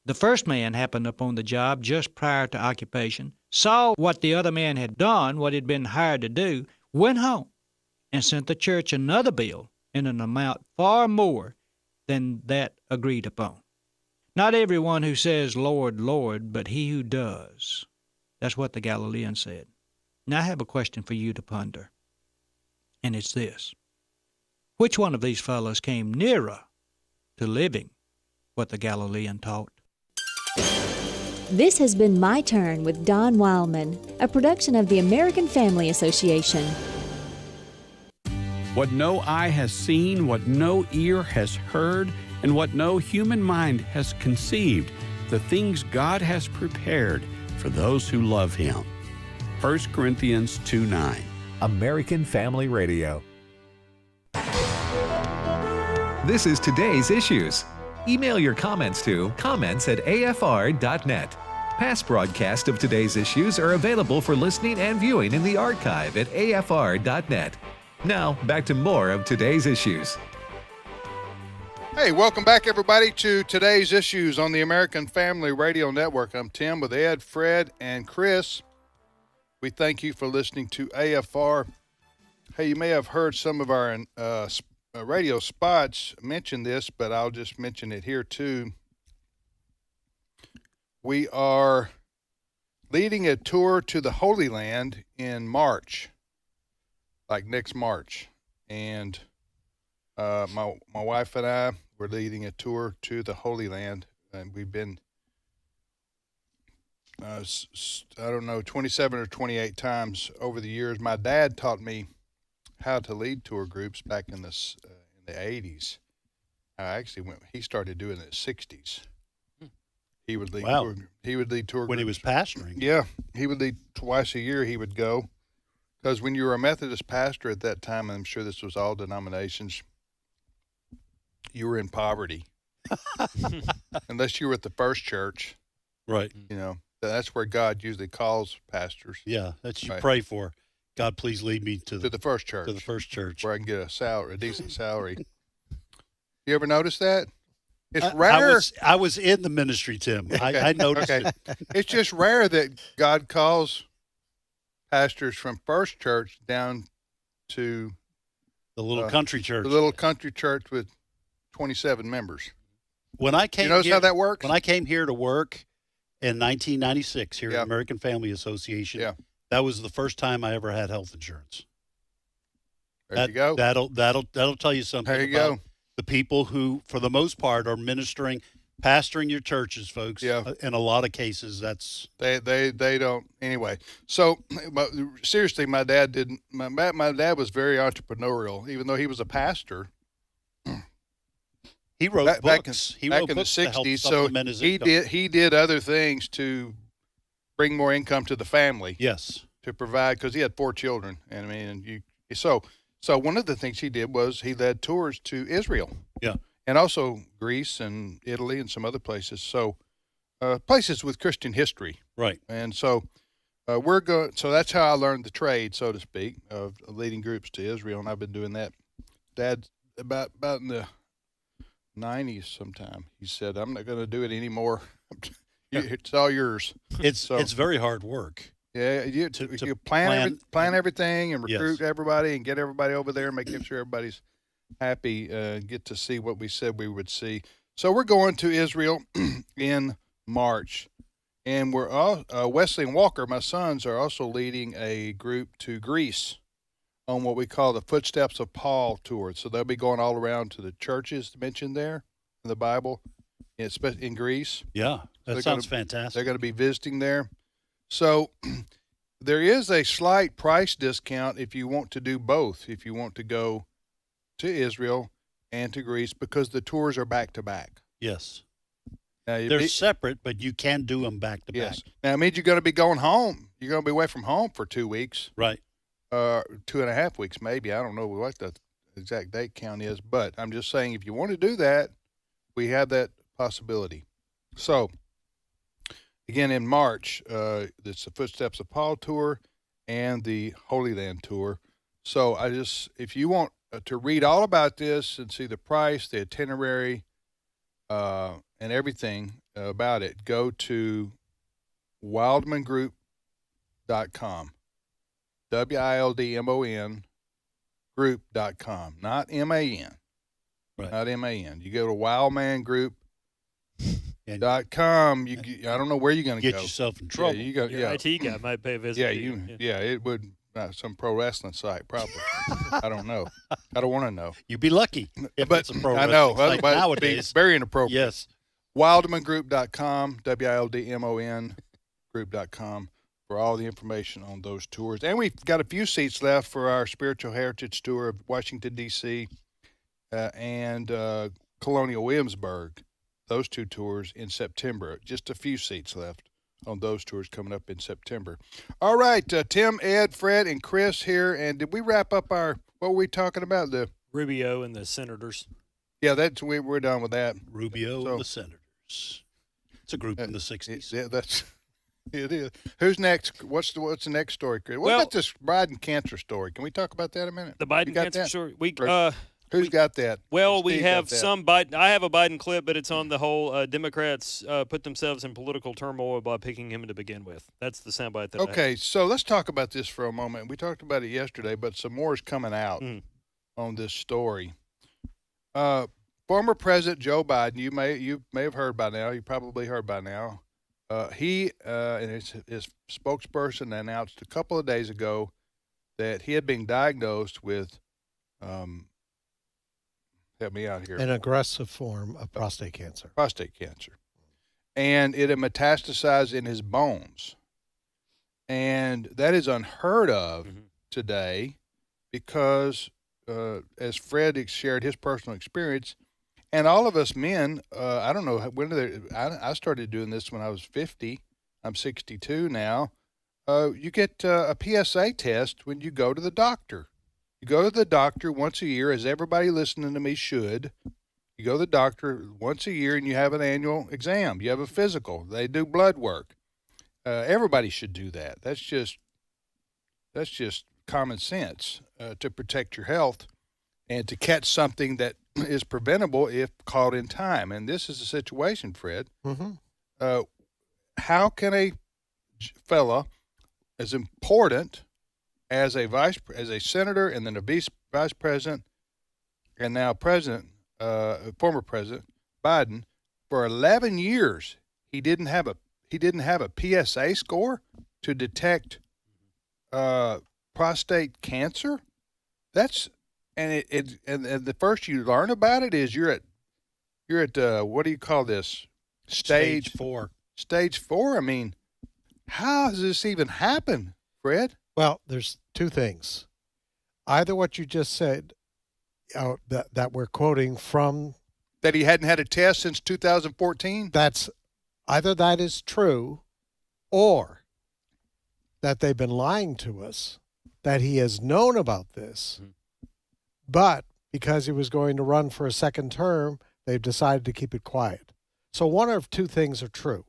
The first man happened upon the job just prior to occupation, saw what the other man had done, what he'd been hired to do, went home, and sent the church another bill in an amount far more than that agreed upon. Not everyone who says, Lord, Lord, but he who does. That's what the Galilean said. Now I have a question for you to ponder, and it's this. Which one of these fellows came nearer to living what the Galilean taught? This has been My Turn with Don Wildmon, a production of the American Family Association. What no eye has seen, what no ear has heard, and what no human mind has conceived, the things God has prepared for those who love Him. 1 Corinthians 2:9. American Family Radio. This is today's issues. Email your comments to comments@afr.net. Past broadcasts of today's issues are available for listening and viewing in the archive at afr.net. Now, back to more of today's issues. Hey, welcome back, everybody, to today's issues on the American Family Radio Network. I'm Tim with Ed, Fred, and Chris. We thank you for listening to AFR. Hey, you may have heard some of our radio spots mention this, but I'll just mention it here too. We are leading a tour to the Holy Land in March, like next March. And my wife and I were leading a tour to the Holy Land, and we've been, I don't know, 27 or 28 times over the years. My dad taught me how to lead tour groups back in the 80s. He started doing it in the 60s. He would lead. Wow. He would lead tour when groups. he was pastoring. Yeah, he would lead twice a year. He would go, because when you were a Methodist pastor at that time, and I'm sure this was all denominations, you were in poverty, unless you were at the First Church. Right. You know, that's where God usually calls pastors. Yeah, that's you Right. pray for. God, please lead me to the First Church. To the First Church, where I can get a decent salary. You ever notice that? It's rare. I was in the ministry, Tim. I noticed it. It's just rare that God calls pastors from First Church down to the little country church. The little country church with 27 members. When I came, you notice how that works? When I came here to work in 1996 here at American Family Association, that was the first time I ever had health insurance. There you go. That'll tell you something. There you about go. The people who, for the most part, are pastoring your churches, folks. Yeah. In a lot of cases, that's they don't anyway. So, but seriously, my dad didn't. My dad was very entrepreneurial, even though he was a pastor. He wrote books. Back in the '60s, so he did other things to bring more income to the family. Yes, to provide, because he had 4 children, and I mean, so one of the things he did was he led tours to Israel. Yeah. And also Greece and Italy and some other places. So places with Christian history. Right. And so so that's how I learned the trade, so to speak, of leading groups to Israel, and I've been doing that. Dad, about in the 90s sometime, he said, I'm not going to do it anymore. It's all yours. It's very hard work. Yeah, you plan everything and recruit everybody and get everybody over there and make sure everybody's happy, get to see what we said we would see. So we're going to Israel in March, and we're all, Wesley and Walker, my sons, are also leading a group to Greece on what we call the Footsteps of Paul tour. So they'll be going all around to the churches mentioned there in the Bible, in Greece. Yeah, that sounds fantastic. They're going to be visiting there. So there is a slight price discount if you want to do both, if you want to go to Israel and to Greece, because the tours are back to back. Yes. Now, they're separate, but you can do them back to back. Yes. Now, it means you're going to be going home. You're going to be away from home for 2 weeks. Right. 2.5 weeks, maybe. I don't know what the exact date count is, but I'm just saying if you want to do that, we have that possibility. So, again, in March, it's the Footsteps of Paul tour and the Holy Land tour. So if you want to read all about this and see the price, the itinerary, and everything about it, go to wildmongroup.com. WILDMON group.com, not MAN. Right. Not MAN. You go to wildmangroup.com. I don't know where you're going to get go. yourself in trouble. Your IT guy might pay a visit. It would. Some pro wrestling site, probably. I don't know. I don't want to know. You'd be lucky if it's a pro I know. wrestling site Otherwise, nowadays. it's very inappropriate. Yes. Wildmongroup.com, WILDMON group.com for all the information on those tours. And we've got a few seats left for our Spiritual Heritage Tour of Washington, D.C. And Colonial Williamsburg. Those 2 tours in September. Just a few seats left on those tours coming up in September. All right, Tim, Ed, Fred, and Chris here. And did we wrap up what were we talking about? The Rubio and the Senators. Yeah, we're done with that. Rubio and the Senators. It's a group in the 60s. It is. Who's next? What's the next story, Chris? What about this Biden cancer story? Can we talk about that a minute? The Biden cancer story. Who's got that? Well, we Steve have got that. some Biden. I have a Biden clip, but it's on the whole Democrats put themselves in political turmoil by picking him to begin with. That's the soundbite that I have. Okay, so let's talk about this for a moment. We talked about it yesterday, but some more is coming out on this story. Former President Joe Biden, you may have heard by now. You probably heard by now. He and his spokesperson announced a couple of days ago that he had been diagnosed with, help me out here, An aggressive form of prostate cancer. Prostate cancer, and it had metastasized in his bones, and that is unheard of today, because as Fred shared his personal experience. And all of us men, I don't know when I started doing this when I was 50. I'm 62 now. You get a PSA test when you go to the doctor. You go to the doctor once a year, as everybody listening to me should. You go to the doctor once a year and you have an annual exam. You have a physical. They do blood work. Everybody should do that. That's just common sense to protect your health and to catch something that is preventable if caught in time. And this is the situation, Fred. Mm-hmm. How can a fella as important as a senator and then a vice president and now president, former president Biden, for 11 years he didn't have a PSA score to detect prostate cancer? That's and the first you learn about it is you're at what do you call this? Stage 4. Stage 4. I mean, how does this even happen, Fred? Well, there's two things. Either what you just said, that we're quoting from, that he hadn't had a test since 2014. That's either that is true, or that they've been lying to us, that he has known about this. But because he was going to run for a second term, they've decided to keep it quiet. So one of two things are true: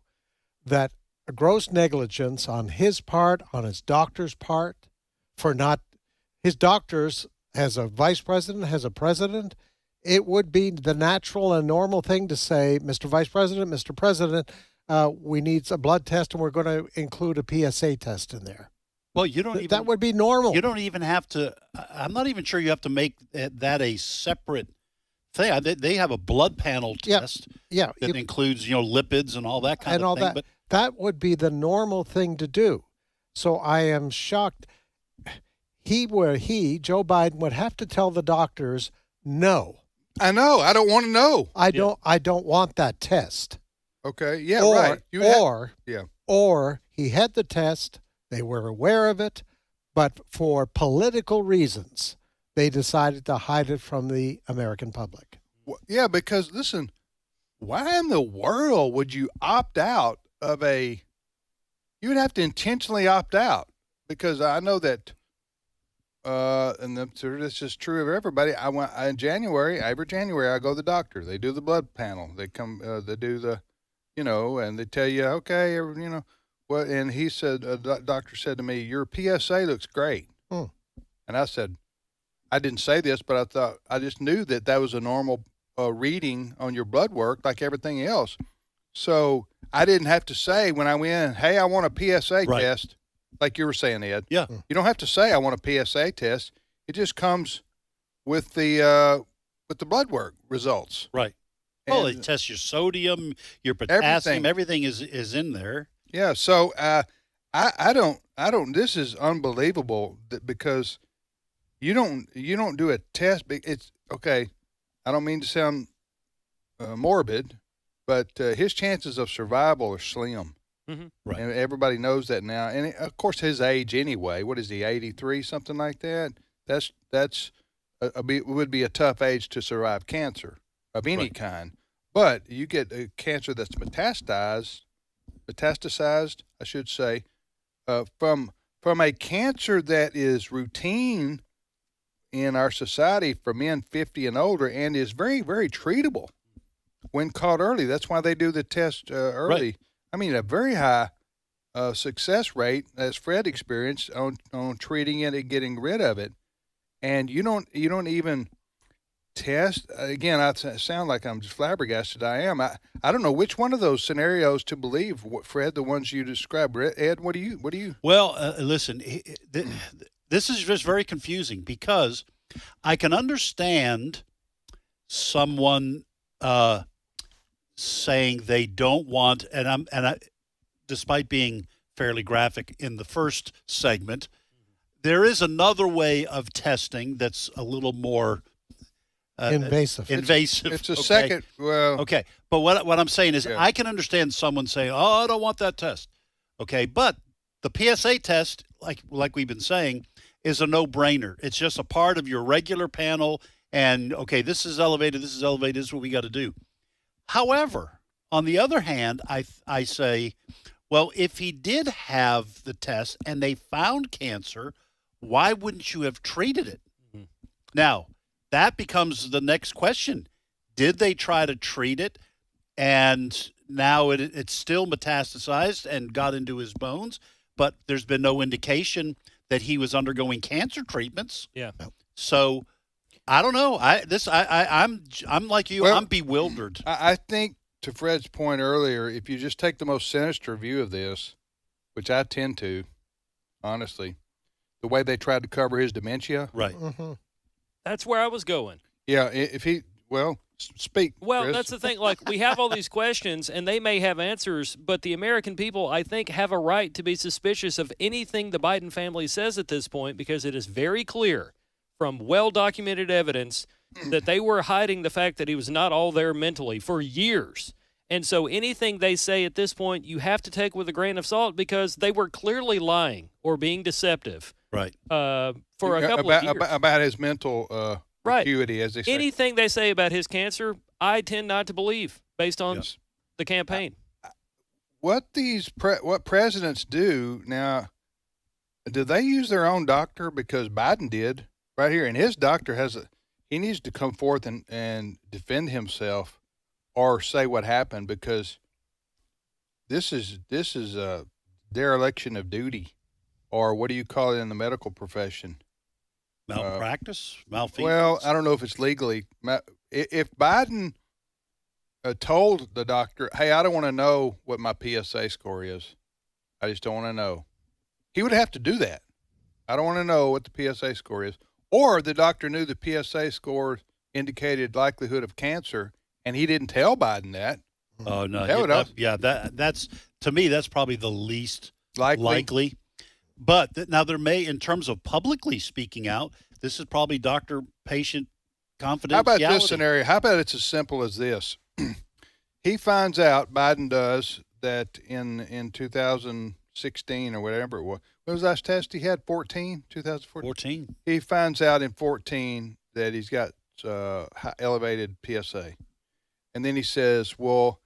that a gross negligence on his part, on his doctor's part, for not, his doctors, as a vice president, as a president, it would be the natural and normal thing to say, Mr. Vice President, Mr. President, we need a blood test and we're going to include a PSA test in there. Well, you don't even, that would be normal. You don't even have to. I'm not even sure you have to make that a separate thing. They have a blood panel test. Yeah, that includes lipids and all that kind and of all thing. that. But that would be the normal thing to do. So I am shocked. Joe Biden, would have to tell the doctors, no. I know. I don't want to know. I don't want that test. Okay. Yeah. Right. Yeah. Or he had the test. They were aware of it, but for political reasons, they decided to hide it from the American public. Well, yeah, because listen, why in the world would you opt out of you would have to intentionally opt out, because I know that, and this is true of everybody. In January, every January, I go to the doctor. They do the blood panel. They come, they do the, and they tell you, okay, Well, and he said, the doctor said to me, your PSA looks great. And I said, I didn't say this, but I just knew that was a normal reading on your blood work like everything else. So I didn't have to say when I went in, hey, I want a PSA test, like you were saying, Ed. Yeah. You don't have to say I want a PSA test. It just comes with the blood work results. Right. Well, they test your sodium, your potassium, everything is in there. Yeah, so I don't. This is unbelievable because you don't do a test. It's okay. I don't mean to sound morbid, but his chances of survival are slim. Mm-hmm. Right. And everybody knows that now. And of course, his age anyway. What is he? 83, something like that. That's would be a tough age to survive cancer of any kind. But you get a cancer that's metastasized, I should say, from a cancer that is routine in our society for men 50 and older, and is very, very treatable when caught early. That's why they do the test early. Right. I mean, a very high success rate, as Fred experienced, on treating it and getting rid of it. And you don't even test. Again, I sound like I'm just flabbergasted. I am. I don't know which one of those scenarios to believe. Fred, the ones you described. Ed, what do you? Well, listen, this is just very confusing because I can understand someone saying they don't want, and I, despite being fairly graphic in the first segment, there is another way of testing that's a little more invasive. It's a second. Well, okay, but what I'm saying is, I can understand someone saying, "Oh, I don't want that test." Okay, but the PSA test, like we've been saying, is a no-brainer. It's just a part of your regular panel, and okay, this is elevated. This is elevated. This is what we got to do. However, on the other hand, I say, well, if he did have the test and they found cancer, why wouldn't you have treated it? Mm-hmm. Now, that becomes the next question. Did they try to treat it, and now it's still metastasized and got into his bones, but there's been no indication that he was undergoing cancer treatments? Yeah. So I don't know. I'm like you. Well, I'm bewildered. I think, to Fred's point earlier, if you just take the most sinister view of this, which I tend to, honestly, the way they tried to cover his dementia. Right. Mm-hmm. That's where I was going. Yeah, if he, speak. Well, Chris. that's the thing. Like, we have all these questions, and they may have answers, but the American people, I think, have a right to be suspicious of anything the Biden family says at this point, because it is very clear from well-documented evidence that they were hiding the fact that he was not all there mentally for years. And so anything they say at this point, you have to take with a grain of salt, because they were clearly lying or being deceptive. Right. For a couple of years. About his mental acuity, as they say. Anything they say about his cancer, I tend not to believe based on the campaign. What presidents do now, do they use their own doctor? Because Biden did right here, and his doctor he needs to come forth and defend himself or say what happened, because this is a dereliction of duty. Or what do you call it in the medical profession? Malpractice? Malfeasance? Well, I don't know if it's legally. If Biden told the doctor, hey, I don't want to know what my PSA score is. I just don't want to know. He would have to do that. I don't want to know what the PSA score is. Or the doctor knew the PSA score indicated likelihood of cancer, and he didn't tell Biden that. Oh, no. That's to me, that's probably the least likely. But now there may, in terms of publicly speaking out, this is probably doctor-patient confidentiality. How about this scenario? How about it's as simple as this? He finds out, Biden does, that in 2016 or whatever it was, what was the last test he had, 2014? 14. He finds out in 14 that he's got elevated PSA. And then he says, well,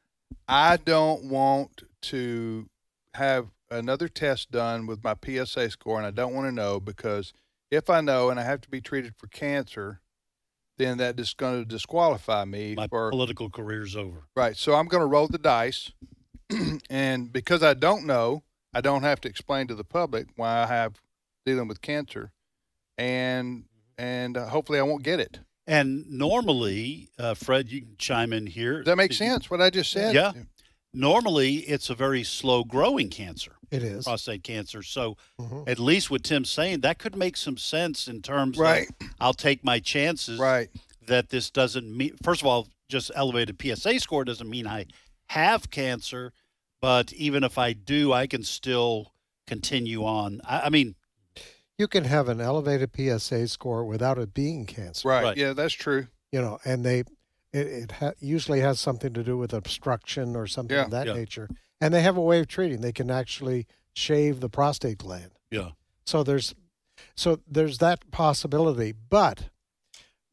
I don't want to have another test done with my PSA score, and I don't want to know, because if I know and I have to be treated for cancer, then that is going to disqualify me. My political career's over. Right. So I'm going to roll the dice, and because I don't know, I don't have to explain to the public why I have dealing with cancer, and hopefully I won't get it. And normally, Fred, you can chime in here. Does that make sense, what I just said? Yeah. Normally, it's a very slow-growing cancer. It is. Prostate cancer. So at least with Tim saying, that could make some sense in terms of I'll take my chances that this doesn't mean, first of all, just elevated PSA score doesn't mean I have cancer, but even if I do, I can still continue on. I mean, you can have an elevated PSA score without it being cancer. Right. Yeah, that's true. And it usually has something to do with obstruction or something of that nature. And they have a way of treating. They can actually shave the prostate gland. Yeah. So there's that possibility. But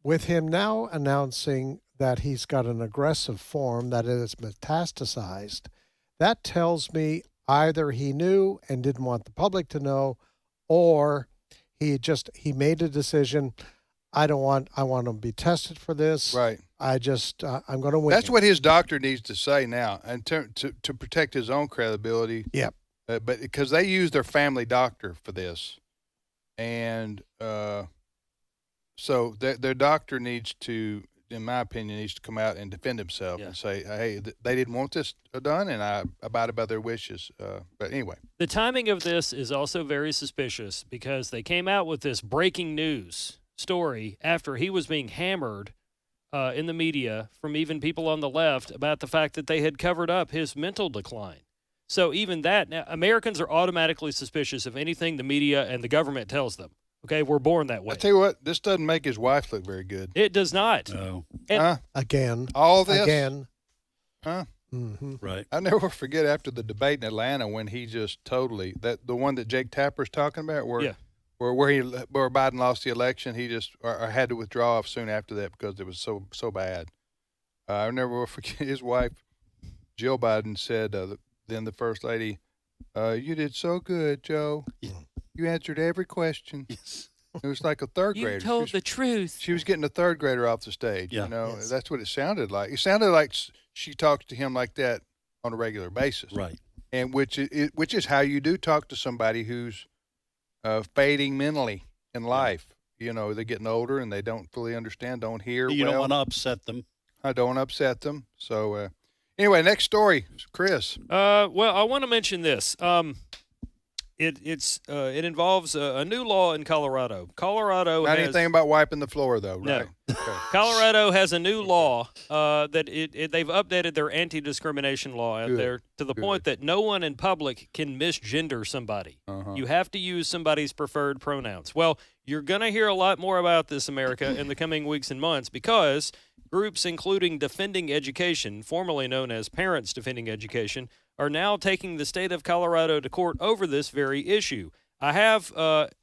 with him now announcing that he's got an aggressive form that is metastasized, that tells me either he knew and didn't want the public to know, or he made a decision. I want to be tested for this. Right. I'm going to win. That's what his doctor needs to say now, and to protect his own credibility. Yep. But because they use their family doctor for this, and So their doctor needs to, in my opinion, needs to come out and defend himself and say, hey, they didn't want this done, and I abided by their wishes. But anyway. The timing of this is also very suspicious because they came out with this breaking news story after he was being hammered in the media from even people on the left about the fact that they had covered up his mental decline. So even that, now, Americans are automatically suspicious of anything the media and the government tells them. Okay, we're born that way. I tell you what, this doesn't make his wife look very good. It does not. No. Again. All this? Again. Huh? Mm-hmm. Right. I'll never forget after the debate in Atlanta when he just totally, the one that Jake Tapper's talking about, where Biden lost the election, he just or had to withdraw soon after that because it was so bad. I'll never forget his wife, Jill Biden, said, then the first lady, you did so good, Joe. Yeah. You answered every question. Yes. It was like a third grader. You told the truth. She was getting a third grader off the stage. Yeah. You know, that's what it sounded like. It sounded like she talks to him like that on a regular basis. Right. And which is how you do talk to somebody who's fading mentally in life. You know, they're getting older and they don't fully understand, don't hear. You don't want to upset them. I don't want to upset them. So anyway, next story, Chris. Well, I want to mention this. It involves a new law in Colorado. Colorado Not has anything about wiping the floor, though, no. right? Okay. Colorado has a new law that they've updated their anti-discrimination law out there to the point that no one in public can misgender somebody. You have to use somebody's preferred pronouns. Well, you're going to hear a lot more about this, America, in the coming weeks and months because groups including Defending Education, formerly known as Parents Defending Education, are now taking the state of Colorado to court over this very issue. I have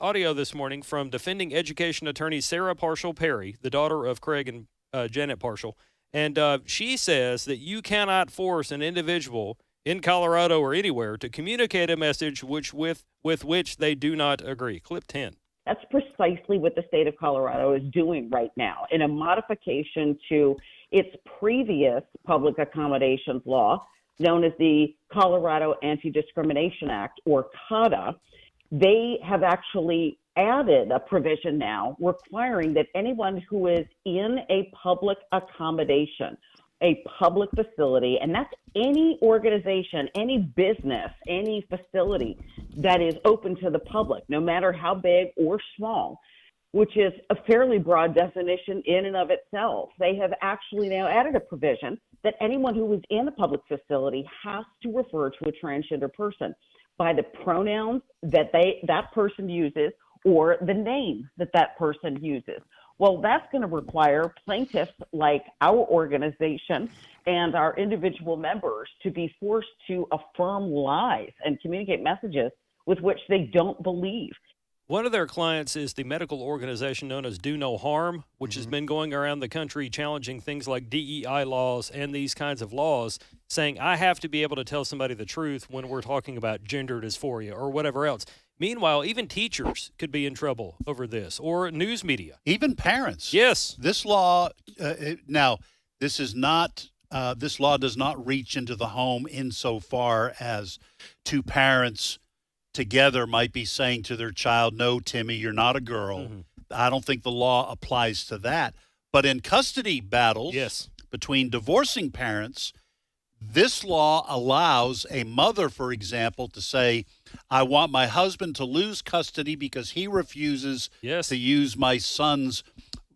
audio this morning from Defending Education attorney Sarah Parshall-Perry, the daughter of Craig and Janet Parshall, and she says that you cannot force an individual in Colorado or anywhere to communicate a message with which they do not agree. Clip 10. That's precisely what the state of Colorado is doing right now in a modification to its previous public accommodations law, known as the Colorado Anti-Discrimination Act, or CADA. They have actually added a provision now requiring that anyone who is in a public accommodation, a public facility, and that's any organization, any business, any facility that is open to the public, no matter how big or small, which is a fairly broad definition in and of itself. They have actually now added a provision that anyone who is in a public facility has to refer to a transgender person by the pronouns that that person uses or the name that person uses. Well, that's going to require plaintiffs like our organization and our individual members to be forced to affirm lies and communicate messages with which they don't believe. One of their clients is the medical organization known as Do No Harm, which has been going around the country challenging things like DEI laws and these kinds of laws, saying, I have to be able to tell somebody the truth when we're talking about gender dysphoria or whatever else. Meanwhile, even teachers could be in trouble over this, or news media. Even parents. Yes. This law, now, this is not, this law does not reach into the home insofar as two parents together might be saying to their child, no, Timmy, you're not a girl. I don't think the law applies to that. But in custody battles between divorcing parents, this law allows a mother, for example, to say, I want my husband to lose custody because he refuses to use my son's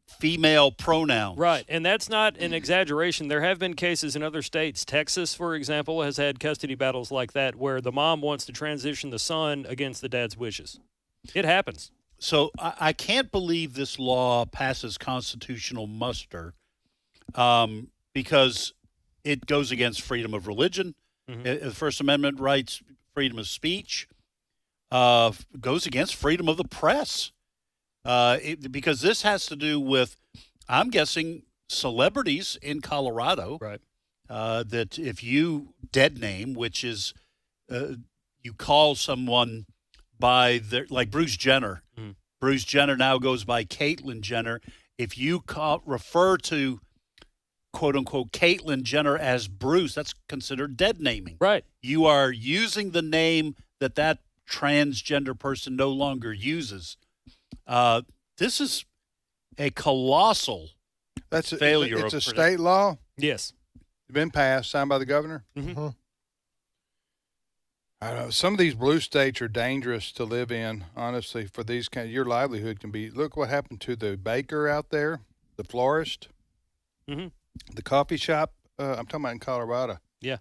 female pronouns. Right, and that's not an exaggeration. There have been cases in other states. Texas, for example, has had custody battles like that where the mom wants to transition the son against the dad's wishes. It happens. So I can't believe this law passes constitutional muster because it goes against freedom of religion, the First Amendment rights, freedom of speech, goes against freedom of the press. Because this has to do with, I'm guessing, celebrities in Colorado. Right. That if you dead name, which is you call someone by their, like Bruce Jenner. Bruce Jenner now goes by Caitlyn Jenner. If you refer to, quote unquote, Caitlyn Jenner as Bruce, that's considered dead naming. Right. You are using the name that transgender person no longer uses. This a colossal failure. It's a state law. Yes. It's been passed, signed by the governor. Mm-hmm. I don't know. Some of these blue states are dangerous to live in, honestly, for these kind. Your livelihood can be. Look what happened to the baker out there, the florist, the coffee shop. I'm talking about in Colorado. Yeah.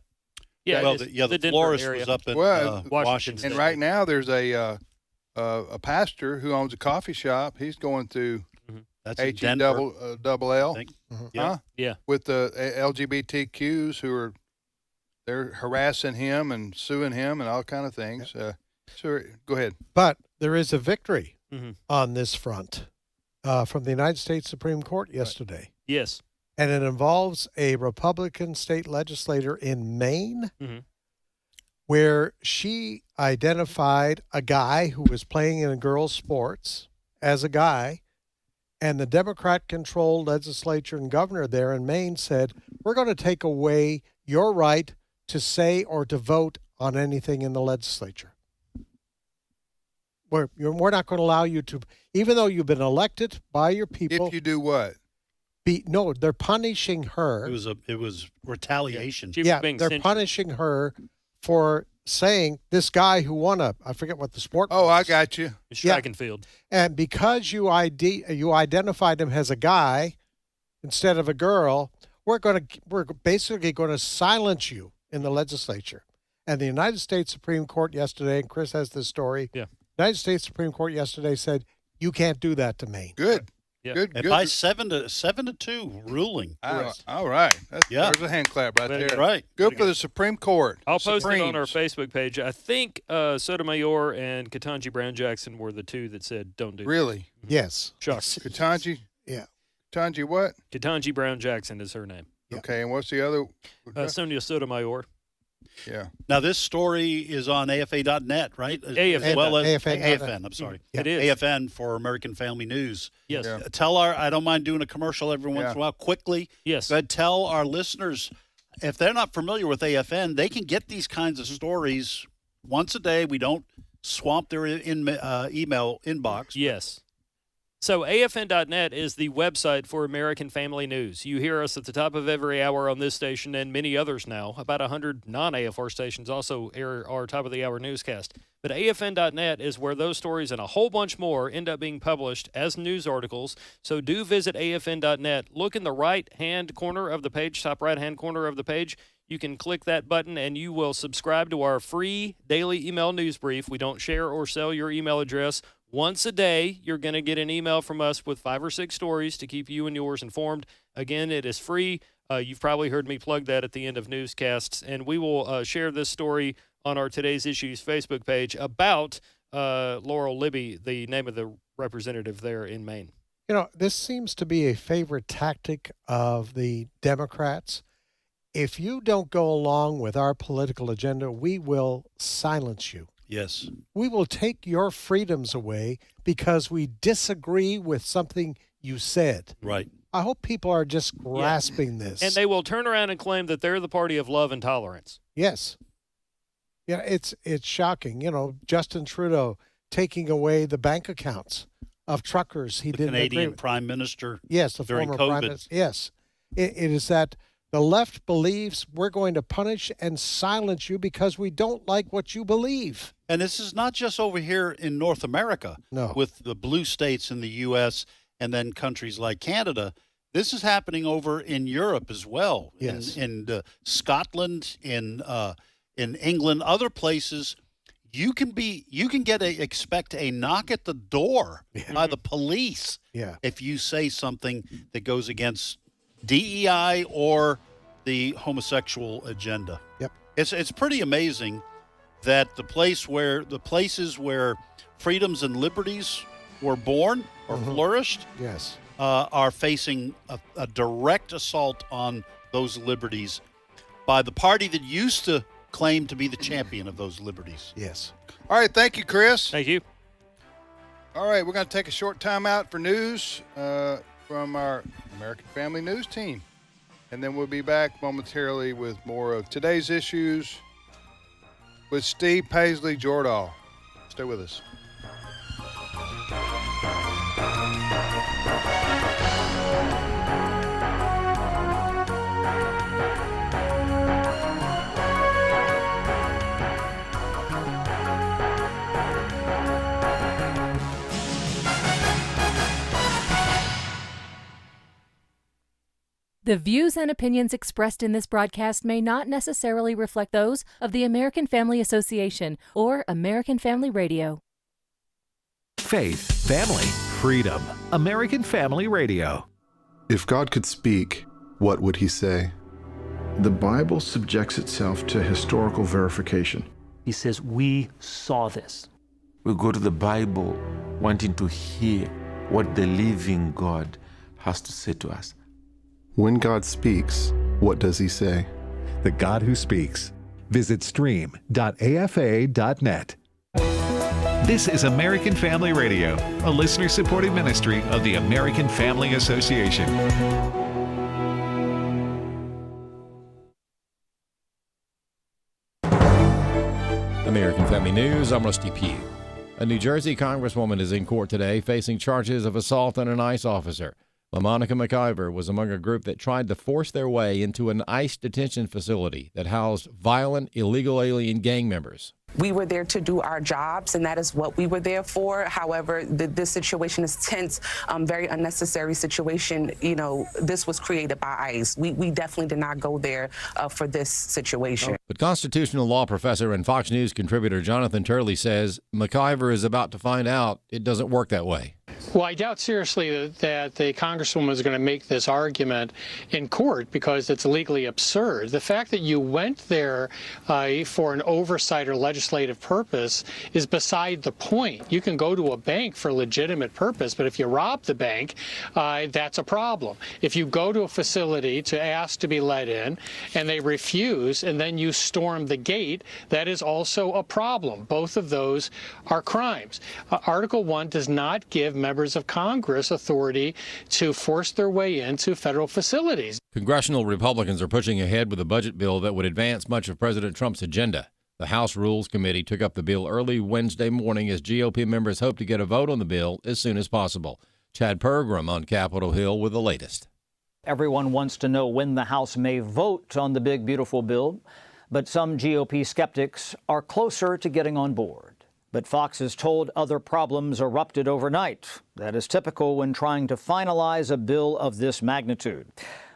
Yeah. Well, the florist area. was up in Washington. And right now there's a pastor who owns a coffee shop. He's going through That's H E double L. Yeah. With the LGBTQs who are they're harassing him and suing him and all kind of things. So go ahead. But there is a victory on this front from the United States Supreme Court yesterday. Yes. And it involves a Republican state legislator in Maine where she identified a guy who was playing in girls' sports as a guy. And the Democrat-controlled legislature and governor there in Maine said, we're going to take away your right to say or to vote on anything in the legislature. We're not going to allow you to, even though you've been elected by your people. If you do what? No, they're punishing her. It was retaliation. Yeah, they're punishing her for saying this guy who won I forget what the sport was. Oh, I got you. Track and field. And because you identified him as a guy instead of a girl, we're basically going to silence you in the legislature. And the United States Supreme Court yesterday, and Chris has this story. Yeah. United States Supreme Court yesterday said you can't do that to Maine. Good. Yeah. Good. And by 7-2 ruling. All right. There's a hand clap right there. Right. Good for the Supreme Court. I'll post it on our Facebook page. I think Sotomayor and Ketanji Brown Jackson were the two that said don't do that. Really? Yes. Shock. Ketanji? Yeah. Ketanji what? Ketanji Brown Jackson is her name. Okay, and what's the other? Sonia Sotomayor. Yeah. Now, this story is on AFA.net, right? AFN. As well as AFN. AFN, I'm sorry. Yeah. It is. AFN for American Family News. Yes. Yeah. I don't mind doing a commercial every once in a while, quickly. Yes. But tell our listeners, if they're not familiar with AFN, they can get these kinds of stories once a day. We don't swamp their email inbox. Yes. So AFN.net is the website for American Family News. You hear us at the top of every hour on this station and many others now. About 100 non-AFR stations also air our top-of-the-hour newscast. But AFN.net is where those stories and a whole bunch more end up being published as news articles. So do visit AFN.net. Look in the right-hand corner of the page, top right-hand corner of the page. You can click that button and you will subscribe to our free daily email news brief. We don't share or sell your email address. Once a day, you're going to get an email from us with 5 or 6 stories to keep you and yours informed. Again, it is free. You've probably heard me plug that at the end of newscasts. And we will share this story on our Today's Issues Facebook page about Laurel Libby, the name of the representative there in Maine. You know, this seems to be a favorite tactic of the Democrats. If you don't go along with our political agenda, we will silence you. Yes. We will take your freedoms away because we disagree with something you said. Right. I hope people are just grasping this. And they will turn around and claim that they're the party of love and tolerance. Yes. Yeah, it's shocking. You know, Justin Trudeau taking away the bank accounts of truckers. He didn't Canadian agree with. Prime Minister. Yes, the during former COVID. Prime Minister. Yes. It is that the left believes we're going to punish and silence you because we don't like what you believe. And this is not just over here in North America with the blue states in the U.S. and then countries like Canada. This is happening over in Europe as well. Yes. In Scotland, in England, other places. You can expect a knock at the door by the police if you say something that goes against DEI or the homosexual agenda. Yep. It's pretty amazing that the places where freedoms and liberties were born or flourished yes. Are facing a direct assault on those liberties by the party that used to claim to be the champion of those liberties. Yes. All right. Thank you, Chris. Thank you. All right. We're going to take a short time out for news from our American Family News team. And then we'll be back momentarily with more of today's issues with Steve Paisley Jordahl. Stay with us. The views and opinions expressed in this broadcast may not necessarily reflect those of the American Family Association or American Family Radio. Faith, family, freedom. American Family Radio. If God could speak, what would he say? The Bible subjects itself to historical verification. He says, we saw this. We go to the Bible wanting to hear what the living God has to say to us. When God speaks, what does he say? The God who speaks. Visit stream.afa.net. This is American Family Radio, a listener-supported ministry of the American Family Association. American Family News, I'm Rusty Pugh. A New Jersey congresswoman is in court today facing charges of assault on an ICE officer. LaMonica McIver was among a group that tried to force their way into an ICE detention facility that housed violent, illegal alien gang members. We were there to do our jobs, and that is what we were there for. However, this situation is tense, very unnecessary situation. You know, this was created by ICE. We definitely did not go there for this situation. But constitutional law professor and Fox News contributor Jonathan Turley says McIver is about to find out it doesn't work that way. Well, I doubt seriously that the congresswoman is going to make this argument in court because it's legally absurd. The fact that you went there for an oversight or legislative purpose is beside the point. You can go to a bank for a legitimate purpose, but if you rob the bank, that's a problem. If you go to a facility to ask to be let in and they refuse and then you storm the gate, that is also a problem. Both of those are crimes. Article 1 does not give members of Congress authority to force their way into federal facilities. Congressional Republicans are pushing ahead with a budget bill that would advance much of President Trump's agenda. The House Rules Committee took up the bill early Wednesday morning as GOP members hope to get a vote on the bill as soon as possible. Chad Pergram on Capitol Hill with the latest. Everyone wants to know when the House may vote on the big, beautiful bill, but some GOP skeptics are closer to getting on board. But Fox is told other problems erupted overnight. That is typical when trying to finalize a bill of this magnitude.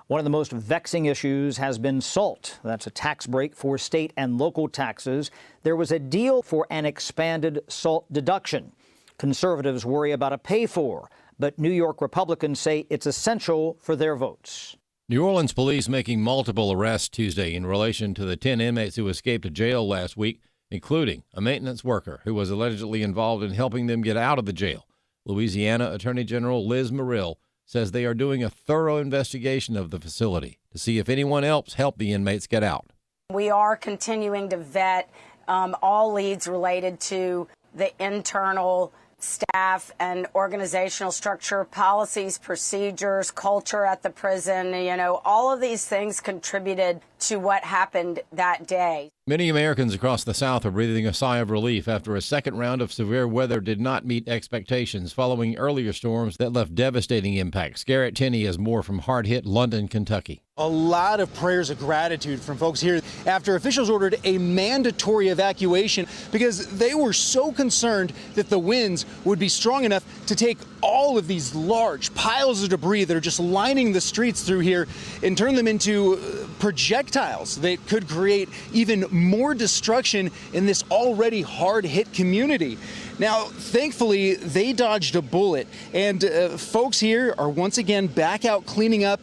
One of the most vexing issues has been SALT. That's a tax break for state and local taxes. There was a deal for an expanded SALT deduction. Conservatives worry about a pay-for, but New York Republicans say it's essential for their votes. New Orleans police making multiple arrests Tuesday in relation to the 10 inmates who escaped jail last week, including a maintenance worker who was allegedly involved in helping them get out of the jail. Louisiana Attorney General Liz Muriel says they are doing a thorough investigation of the facility to see if anyone else helped the inmates get out. We are continuing to vet all leads related to the internal staff and organizational structure, policies, procedures, culture at the prison. You know, all of these things contributed to what happened that day. Many Americans across the South are breathing a sigh of relief after a second round of severe weather did not meet expectations following earlier storms that left devastating impacts. Garrett Tenney has more from hard-hit London, Kentucky. A lot of prayers of gratitude from folks here after officials ordered a mandatory evacuation because they were so concerned that the winds would be strong enough to take all of these large piles of debris that are just lining the streets through here and turn them into projectiles that could create even more destruction in this already hard-hit community. Now, thankfully, they dodged a bullet, and folks here are once again back out cleaning up.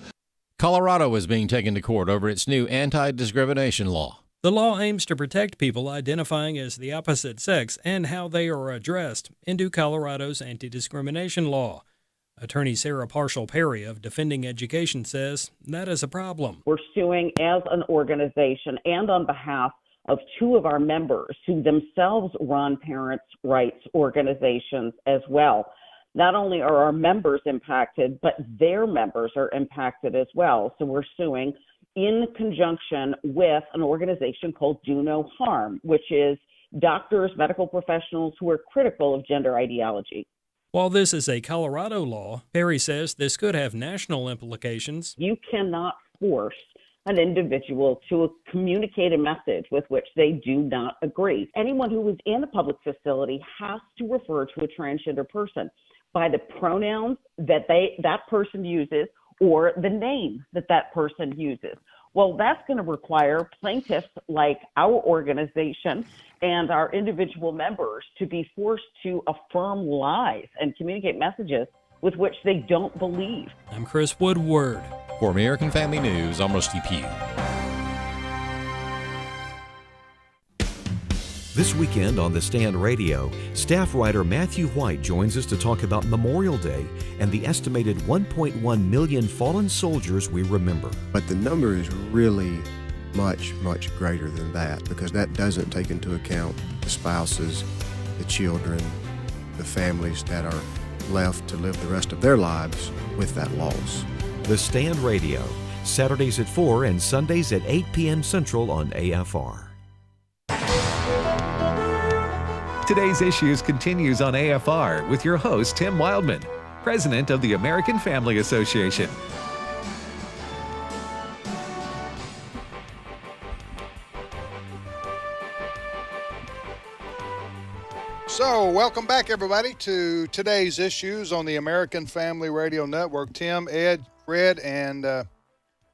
Colorado is being taken to court over its new anti-discrimination law. The law aims to protect people identifying as the opposite sex and how they are addressed into Colorado's anti-discrimination law. Attorney Sarah Parshall-Perry of Defending Education says that is a problem. We're suing as an organization and on behalf of two of our members who themselves run parents' rights organizations as well. Not only are our members impacted, but their members are impacted as well. So we're suing in conjunction with an organization called Do No Harm, which is doctors, medical professionals who are critical of gender ideology. While this is a Colorado law, Perry says this could have national implications. You cannot force an individual to communicate a message with which they do not agree. Anyone who is in a public facility has to refer to a transgender person by the pronouns that that person uses or the name that person uses. Well, that's going to require plaintiffs like our organization and our individual members to be forced to affirm lies and communicate messages with which they don't believe. I'm Chris Woodward. For American Family News, I'm Rusty Pugh. This weekend on The Stand Radio, staff writer Matthew White joins us to talk about Memorial Day and the estimated 1.1 million fallen soldiers we remember. But the number is really much, much greater than that, because that doesn't take into account the spouses, the children, the families that are left to live the rest of their lives with that loss. The Stand Radio, Saturdays at 4 and Sundays at 8 p.m. Central on AFR. Today's Issues continues on AFR with your host, Tim Wildmon, president of the American Family Association. So, welcome back, everybody, to today's Issues on the American Family Radio Network. Tim, Ed, Fred, and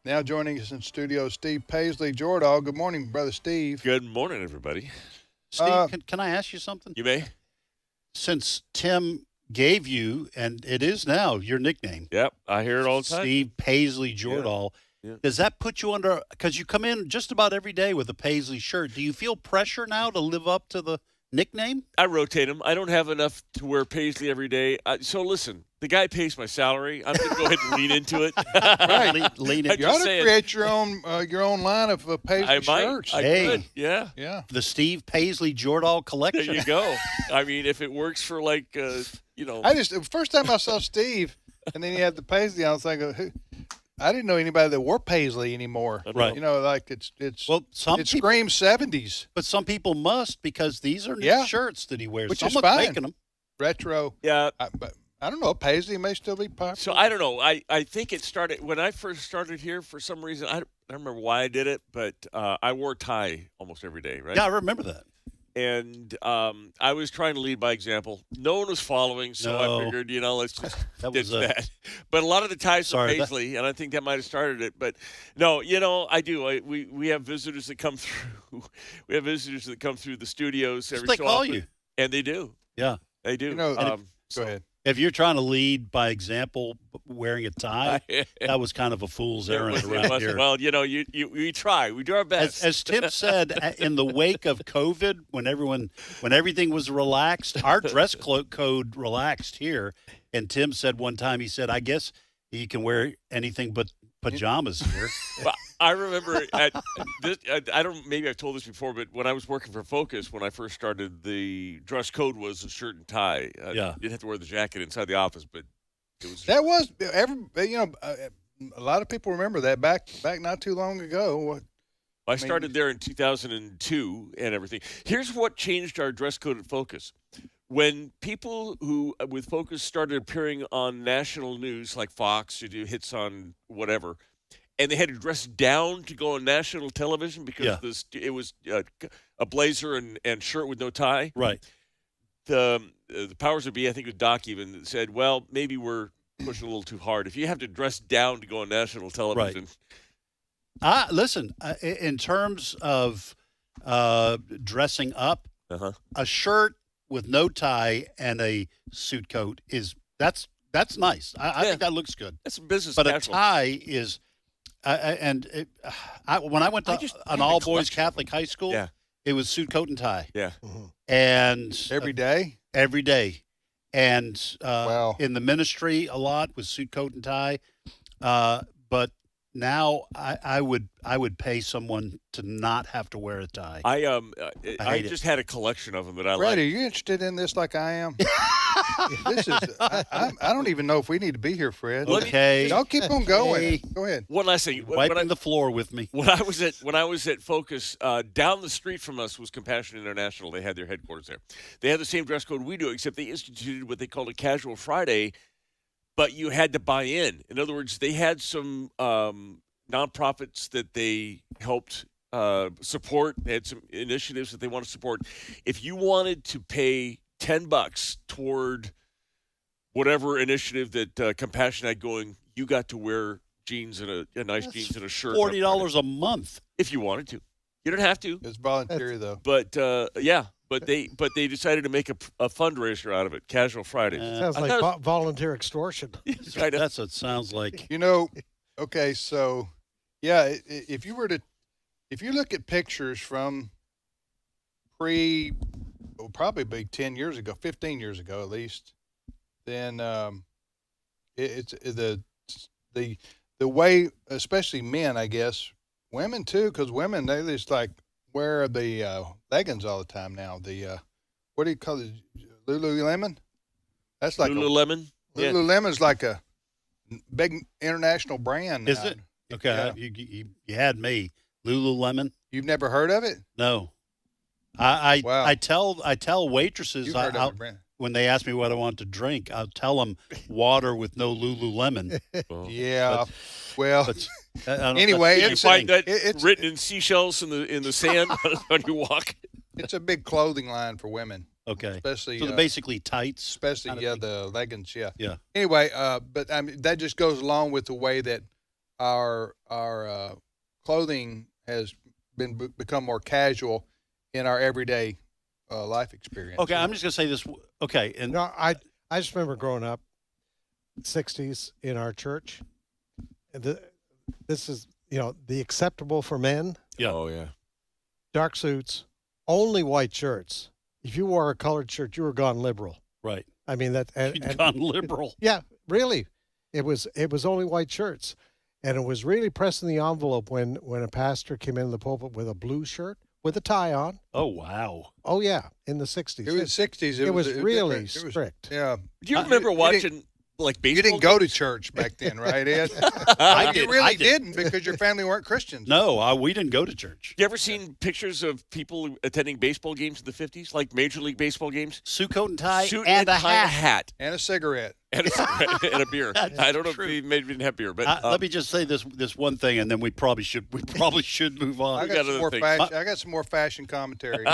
now joining us in studio, Steve Paisley. Jordahl, good morning, Brother Steve. Good morning, everybody. Steve, can I ask you something? You may. Since Tim gave you, and it is now your nickname. Yep, I hear it all the time. Steve Paisley Jordahl. Yeah. Does that put you under, because you come in just about every day with a Paisley shirt, do you feel pressure now to live up to the nickname? I rotate them. I don't have enough to wear Paisley every day. So listen, the guy pays my salary. I'm going to go ahead and lean into it. Right. Lean it. You ought to create your own line of Paisley shirts. I could. Yeah. Yeah. The Steve Paisley Jordahl collection. There you go. I mean, if it works for the first time I saw Steve, and then he had the Paisley, I was thinking, I didn't know anybody that wore Paisley anymore. Right. You know, like it screams 70s. But some people must, because these are new shirts that he wears. Which Someone's is fine. making them. Retro. Yeah. But I don't know. Paisley may still be popular. So I don't know. I think it started when I first started here. For some reason, I don't remember why I did it, but I wore a tie almost every day, right? Yeah, I remember that. And I was trying to lead by example. No one was following, so I figured, let's just ditch that. But a lot of the ties are Paisley, and I think that might have started it. But no, I do. We have visitors that come through. We have visitors that come through the studios every so often. They call you, and they do. Yeah, they do. Go ahead. If you're trying to lead by example, wearing a tie, that was kind of a fool's errand around here. Well, we try. We do our best. As Tim said, in the wake of COVID, when everything was relaxed, our dress code relaxed here. And Tim said one time, he said, I guess you can wear anything but pajamas here. Well, I remember maybe I've told this before, but when I was working for Focus, when I first started, the dress code was a shirt and tie. You didn't have to wear the jacket inside the office, but it was. That was a lot of people remember that back not too long ago. I started there in 2002 and everything. Here's what changed our dress code at Focus. When people who with Focus started appearing on national news like Fox to do hits on whatever, and they had to dress down to go on national television because it was a blazer and shirt with no tie. Right. The powers that be, I think with Doc even, said, well, maybe we're pushing a little too hard. If you have to dress down to go on national television. Right. Listen, in terms of dressing up, a shirt with no tie and a suit coat that's nice. I think that looks good. That's business. But casual. A tie is, when I went to an all boys Catholic high school, it was suit coat and tie. Yeah, and every day, and in the ministry a lot was suit coat and tie, but. Now I would pay someone to not have to wear a tie. I just had a collection of them that I like. Brad, are you interested in this like I am? This is I don't even know if we need to be here, Fred. Okay, I'll keep on going. Go ahead. One last thing. Wiping the floor with me. When I was at Focus, down the street from us was Compassion International. They had their headquarters there. They had the same dress code we do, except they instituted what they called a Casual Friday. But you had to buy in. In other words, they had some nonprofits that they helped support. They had some initiatives that they want to support. If you wanted to pay $10 toward whatever initiative that Compassion had going, you got to wear jeans and a nice That's jeans and a shirt. $40 a month if you wanted to. You don't have to. It's voluntary though. But yeah, but they decided to make a fundraiser out of it. Casual Fridays. Sounds like volunteer extortion. That's what it sounds like. You know, okay, so yeah, if you look at pictures from probably be 10 years ago, 15 years ago at least, then it's the way, especially men, I guess, women too, because women, they just like wear the leggings all the time now. The what do you call it? Lululemon? That's like Lululemon. Lululemon's like a big international brand now. Is it? Okay, Yeah. you had me. Lululemon. You've never heard of it? No. I tell waitresses You've heard of it, Brent. when they ask me what I want to drink, I'll tell them water with no Lululemon. Yeah. Well, I don't know. anyway, you find that written in seashells in the sand on your walk. It's a big clothing line for women. Okay. Especially so they're basically tights. Especially the leggings. Yeah. Yeah. Anyway, but I mean that just goes along with the way that our clothing has become more casual in our everyday life experience. Okay, I'm just gonna say this. Okay, and no, I just remember growing up, 60s in our church. And this is the acceptable for men. Yeah. Oh yeah. Dark suits, only white shirts. If you wore a colored shirt, you were gone liberal. Right. I mean that. You'd gone liberal. Yeah, really. It was only white shirts, and it was really pressing the envelope when a pastor came in the pulpit with a blue shirt with a tie on. Oh wow. Oh yeah, in the 60s. It was 60s. It was really different. strict. Yeah. Do you remember watching like baseball? You didn't go to church back then, right, Ed? I did. You really I did. didn't because your family weren't Christians. No, we didn't go to church. You ever seen pictures of people attending baseball games in the 50s, like Major League Baseball games? Suit, coat, and tie, Suit and a tie, hat. And a cigarette. And a beer. That's I don't know true. if he maybe didn't have beer, but Let me just say this one thing, and then we probably should move on. I got some more fashion commentary.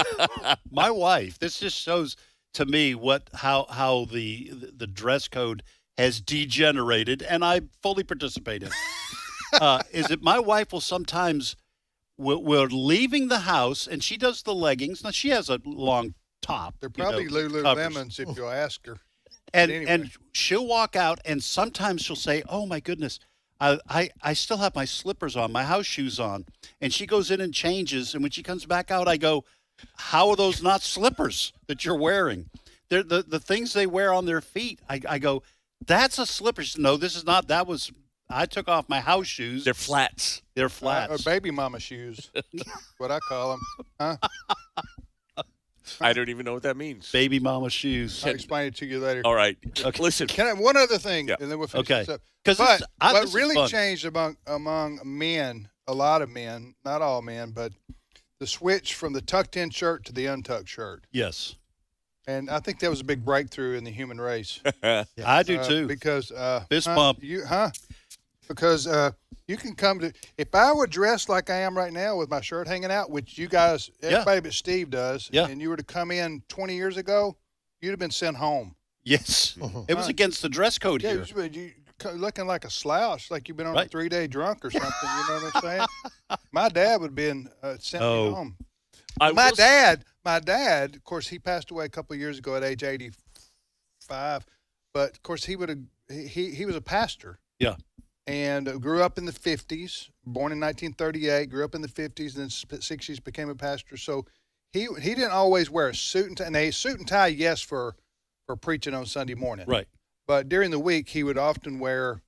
My wife. This just shows to me how the dress code has degenerated, and I fully participate in it. Is that my wife will sometimes we're leaving the house, and she does the leggings. Now she has a long top. They're probably Lululemons if you'll ask her. And she'll walk out, and sometimes she'll say, "Oh my goodness, I still have my slippers on, my house shoes on." And she goes in and changes, and when she comes back out, I go, "How are those not slippers that you're wearing? They're the things they wear on their feet." I go, "That's a slipper." She said, "No, this is not. That was I took off my house shoes. They're flats. They're flats. Or baby mama shoes, what I call them. Huh? I don't even know what that means. Baby mama shoes. I'll explain it to you later. All right. Okay. Listen. Can I, one other thing, Yeah. and then we'll finish Okay. this up. 'Cause But this what is really fun. changed among men, a lot of men, not all men, but the switch from the tucked-in shirt to the untucked shirt. Yes. And I think that was a big breakthrough in the human race. I do too. Because Fist bump. Because you can come to. If I were dressed like I am right now with my shirt hanging out, which you guys, everybody but Steve does, and you were to come in 20 years ago, you'd have been sent home. Yes. It was against the dress code here. You looking like a slouch, like you've been on a 3-day drunk or something. You know what I'm saying? My dad would have been sent me home. My dad, of course, he passed away a couple of years ago at age 85. But of course, he was a pastor. Yeah. And grew up in the 50s, born in 1938, grew up in the 50s, and then 60s became a pastor. So he didn't always wear a suit and tie. And a suit and tie, yes, for preaching on Sunday morning. Right. But during the week, he would often wear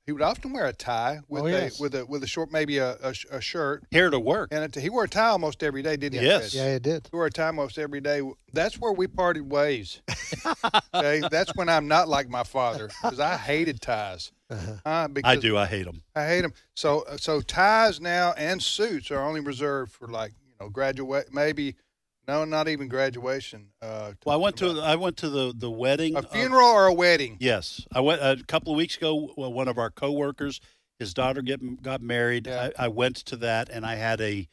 a tie with a short, maybe a shirt. Hair to work. And he wore a tie almost every day, didn't he? Yes. Yeah, he did. He wore a tie almost every day. That's where we parted ways. Okay, that's when I'm not like my father because I hated ties. I do. I hate them. I hate them. So ties now and suits are only reserved for graduate, maybe. No, not even graduation. Well, I went to the wedding. A funeral or a wedding? Yes, I went a couple of weeks ago. One of our coworkers, his daughter got married. Yeah. I went to that, and I had a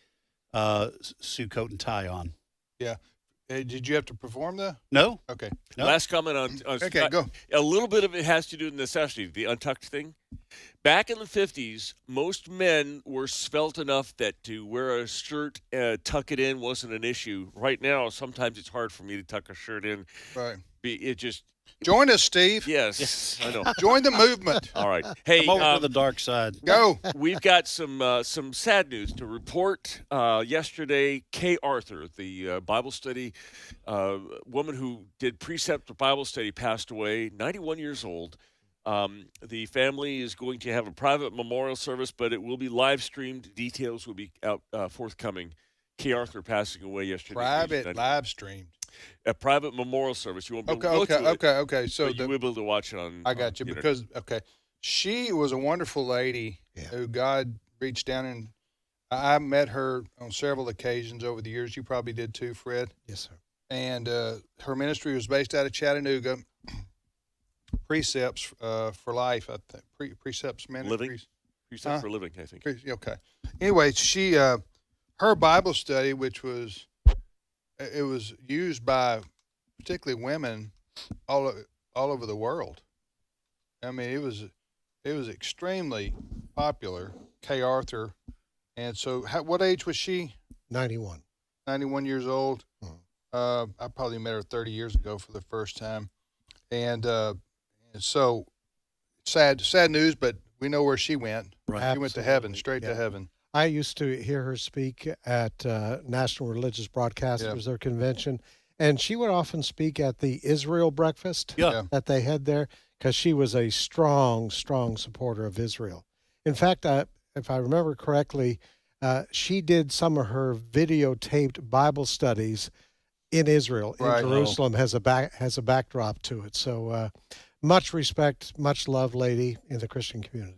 suit, coat, and tie on. Yeah, Did you have to perform the? No. Okay. No. Last comment on Okay, go. A little bit of it has to do with necessity, the untucked thing. Back in the 50s, most men were svelte enough that to wear a shirt, tuck it in wasn't an issue. Right now, sometimes it's hard for me to tuck a shirt in. Right. It just Join us, Steve. Yes, I know. Join the movement. All right. Hey, Come over to the dark side. Go. We've got some sad news to report. Yesterday, Kay Arthur, the Bible study woman who did precept Bible study, passed away, 91 years old. The family is going to have a private memorial service, but it will be live streamed. Details will be out forthcoming. Kay Arthur passing away yesterday. Private live streamed. A private memorial service. You won't be able to go to it, okay. So but you will be able to watch it on. I got you the because she was a wonderful lady who God reached down and I met her on several occasions over the years. You probably did too, Fred. Yes, sir. And her ministry was based out of Chattanooga. Precepts for Life, I think. Precepts Ministries. Living. Precepts for Living, I think. Okay. Anyway, she her Bible study, which was it was used by particularly women all over the world. I mean, it was extremely popular. Kay Arthur, and so what age was she? 91. 91 years old. Mm-hmm. I probably met her 30 years ago for the first time, and so sad news. But we know where she went. Right. She went to heaven, straight to heaven. I used to hear her speak at National Religious Broadcasters, their convention, and she would often speak at the Israel breakfast that they had there because she was a strong supporter of Israel. In fact, if I remember correctly, she did some of her videotaped Bible studies in Israel, in Jerusalem, has a backdrop to it. So much respect, much love, lady in the Christian community.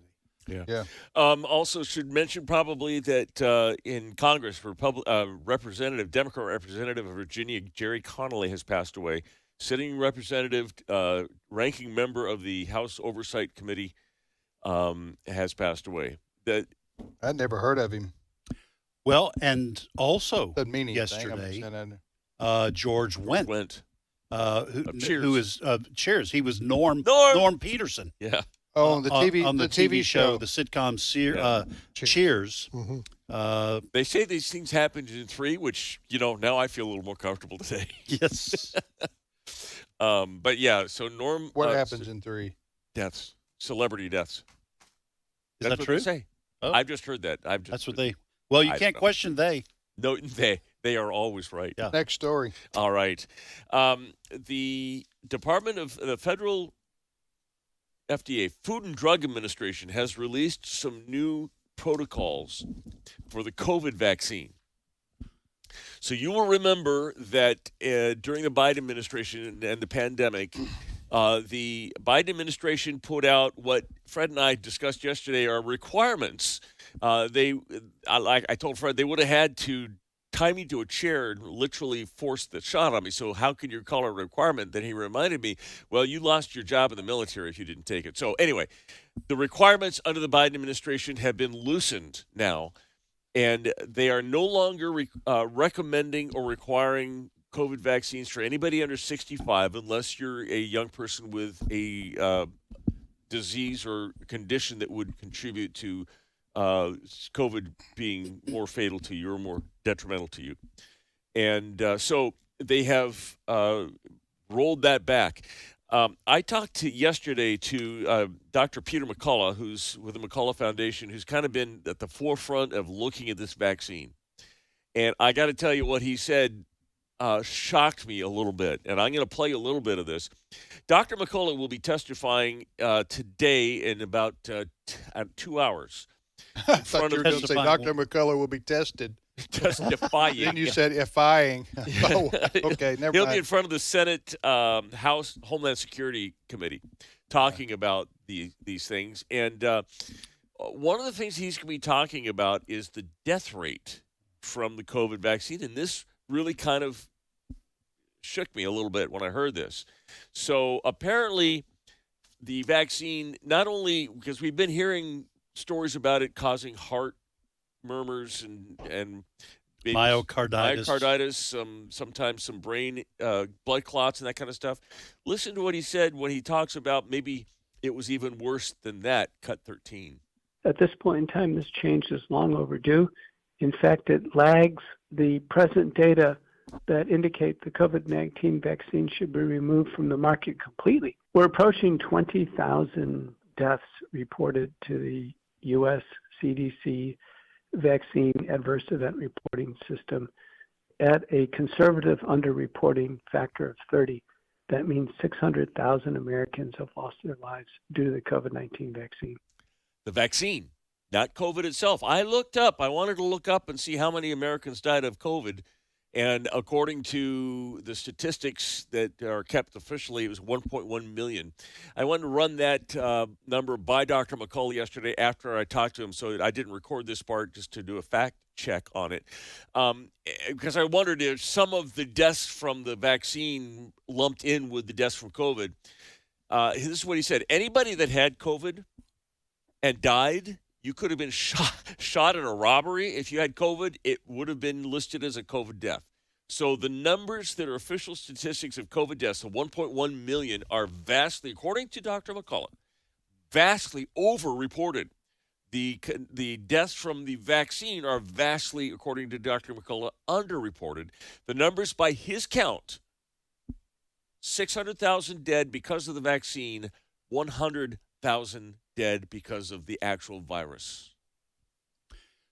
Yeah. Also, should mention probably that in Congress, Democrat Representative of Virginia, Jerry Connolly, has passed away. Sitting representative, ranking member of the House Oversight Committee, has passed away. I'd never heard of him. Well, and also Doesn't mean anything. yesterday, George Wendt, Cheers. who is Cheers. He was Norm Peterson. Yeah. Oh, on the TV show, the sitcom Cheers. Mm-hmm. They say these things happen in 3, which, now I feel a little more comfortable today. Yes. But yeah, so Norm. What happens in 3? Deaths. Celebrity deaths. Is That's that true? What they say. Oh. I've just heard that. That's what they. Well, you can't question they. No, they are always right. Yeah. Next story. All right. The Department of the Federal FDA, Food and Drug Administration, has released some new protocols for the COVID vaccine. So you will remember that during the Biden administration and the pandemic, the Biden administration put out what Fred and I discussed yesterday are requirements. I told Fred they would have had to tie me to a chair and literally force the shot on me. So how can you call it a requirement? Then he reminded me, well, you lost your job in the military if you didn't take it. So anyway, the requirements under the Biden administration have been loosened now, and they are no longer recommending or requiring COVID vaccines for anybody under 65 unless you're a young person with a disease or condition that would contribute to COVID being more fatal to you or more detrimental to you. And so they have rolled that back. I talked yesterday to Dr. Peter McCullough, who's with the McCullough Foundation, who's kind of been at the forefront of looking at this vaccine. And I got to tell you, what he said shocked me a little bit. And I'm going to play a little bit of this. Dr. McCullough will be testifying today in about 2 hours. I thought you were going to say Dr. McCullough will be tested. Testifying. Then you said effying. Oh, okay, never He'll mind. be in front of the Senate House Homeland Security Committee talking about these things. And one of the things he's going to be talking about is the death rate from the COVID vaccine. And this really kind of shook me a little bit when I heard this. So apparently the vaccine, not only because we've been hearing stories about it causing heart murmurs and myocarditis, sometimes some brain blood clots and that kind of stuff. Listen to what he said when he talks about maybe it was even worse than that, cut 13. At this point in time, this change is long overdue. In fact, it lags the present data that indicate the COVID-19 vaccine should be removed from the market completely. We're approaching 20,000 deaths reported to the U.S. CDC vaccine adverse event reporting system at a conservative underreporting factor of 30. That means 600,000 Americans have lost their lives due to the COVID-19 vaccine. The vaccine, not COVID itself. I wanted to look up and see how many Americans died of COVID. And according to the statistics that are kept officially, it was 1.1 million. I wanted to run that number by Dr. McCullough yesterday after I talked to him, so I didn't record this part just to do a fact check on it. Because I wondered if some of the deaths from the vaccine lumped in with the deaths from COVID. This is what he said. Anybody that had COVID and died, you could have been shot in a robbery. If you had COVID, it would have been listed as a COVID death. So the numbers that are official statistics of COVID deaths, the 1.1 million, are vastly, according to Dr. McCullough, vastly over-reported. The deaths from the vaccine are vastly, according to Dr. McCullough, underreported. The numbers by his count, 600,000 dead because of the vaccine, 100,000 dead because of the actual virus.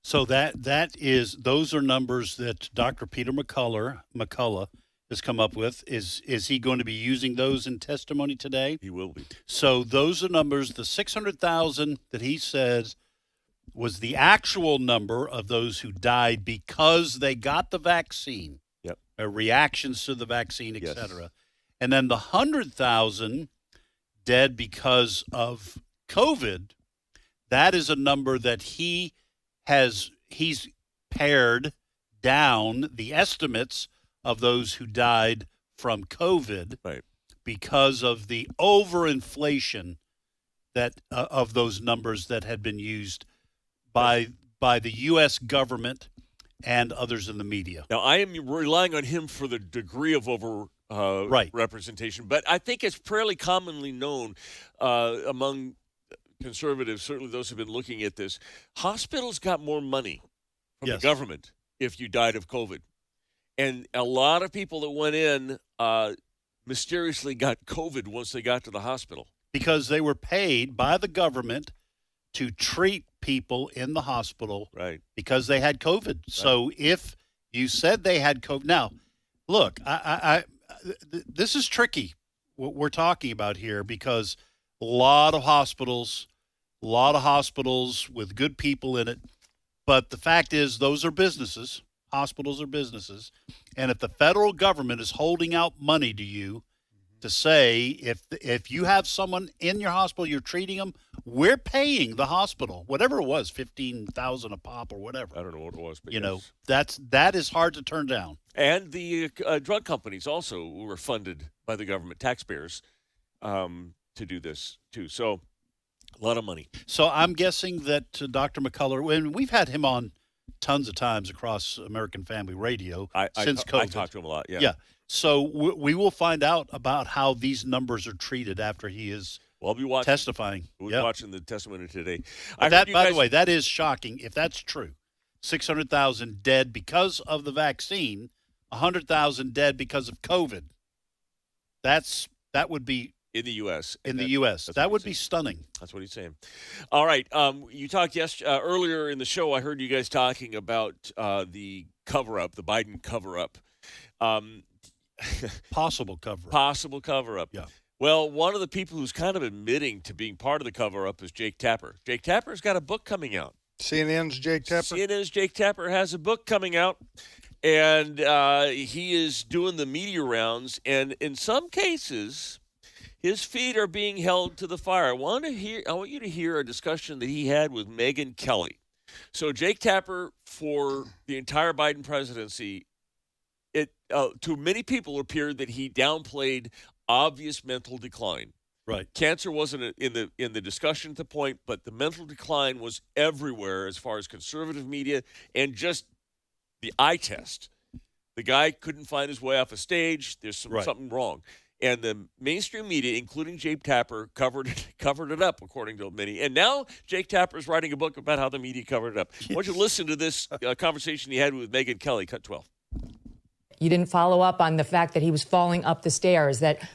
So those are numbers that Dr. Peter McCullough has come up with. Is he going to be using those in testimony today? He will be. So those are numbers. The 600,000 that he says was the actual number of those who died because they got the vaccine. Yep. Reactions to the vaccine, etc. And then the 100,000 dead because of COVID, that is a number that he's pared down the estimates of those who died from COVID because of the overinflation that of those numbers that had been used by the U.S. government and others in the media. Now, I am relying on him for the degree of representation, but I think it's fairly commonly known among conservatives, certainly those who have been looking at this, hospitals got more money from the government if you died of COVID. And a lot of people that went in mysteriously got COVID once they got to the hospital. Because they were paid by the government to treat people in the hospital because they had COVID. Right. So if you said they had COVID. Now, look, this is tricky, what we're talking about here, because a lot of hospitals with good people in it. But the fact is, those are businesses. Hospitals are businesses. And if the federal government is holding out money to you to say, if you have someone in your hospital, you're treating them, we're paying the hospital, whatever it was, $15,000 a pop or whatever. I don't know what it was, but that is hard to turn down. And the drug companies also were funded by the government, taxpayers, to do this too. So a lot of money. So I'm guessing that Dr. McCullough, and we've had him on tons of times across American Family Radio since COVID. I talked to him a lot, Yeah. So we will find out about how these numbers are treated after he is I'll be testifying. We'll be watching the testimony today. By the way, that is shocking. If that's true, 600,000 dead because of the vaccine, 100,000 dead because of COVID. That would be in the U.S. In the U.S. That would be stunning. That's what he's saying. All right. You talked earlier in the show. I heard you guys talking about the cover-up, the Biden cover-up. Possible cover-up. Possible cover-up. Yeah. Well, one of the people who's kind of admitting to being part of the cover-up is Jake Tapper. Jake Tapper's got a book coming out. CNN's Jake Tapper? CNN's Jake Tapper has a book coming out, and he is doing the media rounds, and in some cases, his feet are being held to the fire. I want you to hear a discussion that he had with Megyn Kelly. So Jake Tapper, for the entire Biden presidency, it to many people appeared that he downplayed obvious mental decline. Right. Cancer wasn't in the discussion at the point, but the mental decline was everywhere as far as conservative media and just the eye test. The guy couldn't find his way off a stage. There's something wrong. And the mainstream media, including Jake Tapper, covered it up, according to many. And now Jake Tapper is writing a book about how the media covered it up. I want you to listen to this conversation he had with Megyn Kelly, cut 12. You didn't follow up on the fact that he was falling up the stairs, that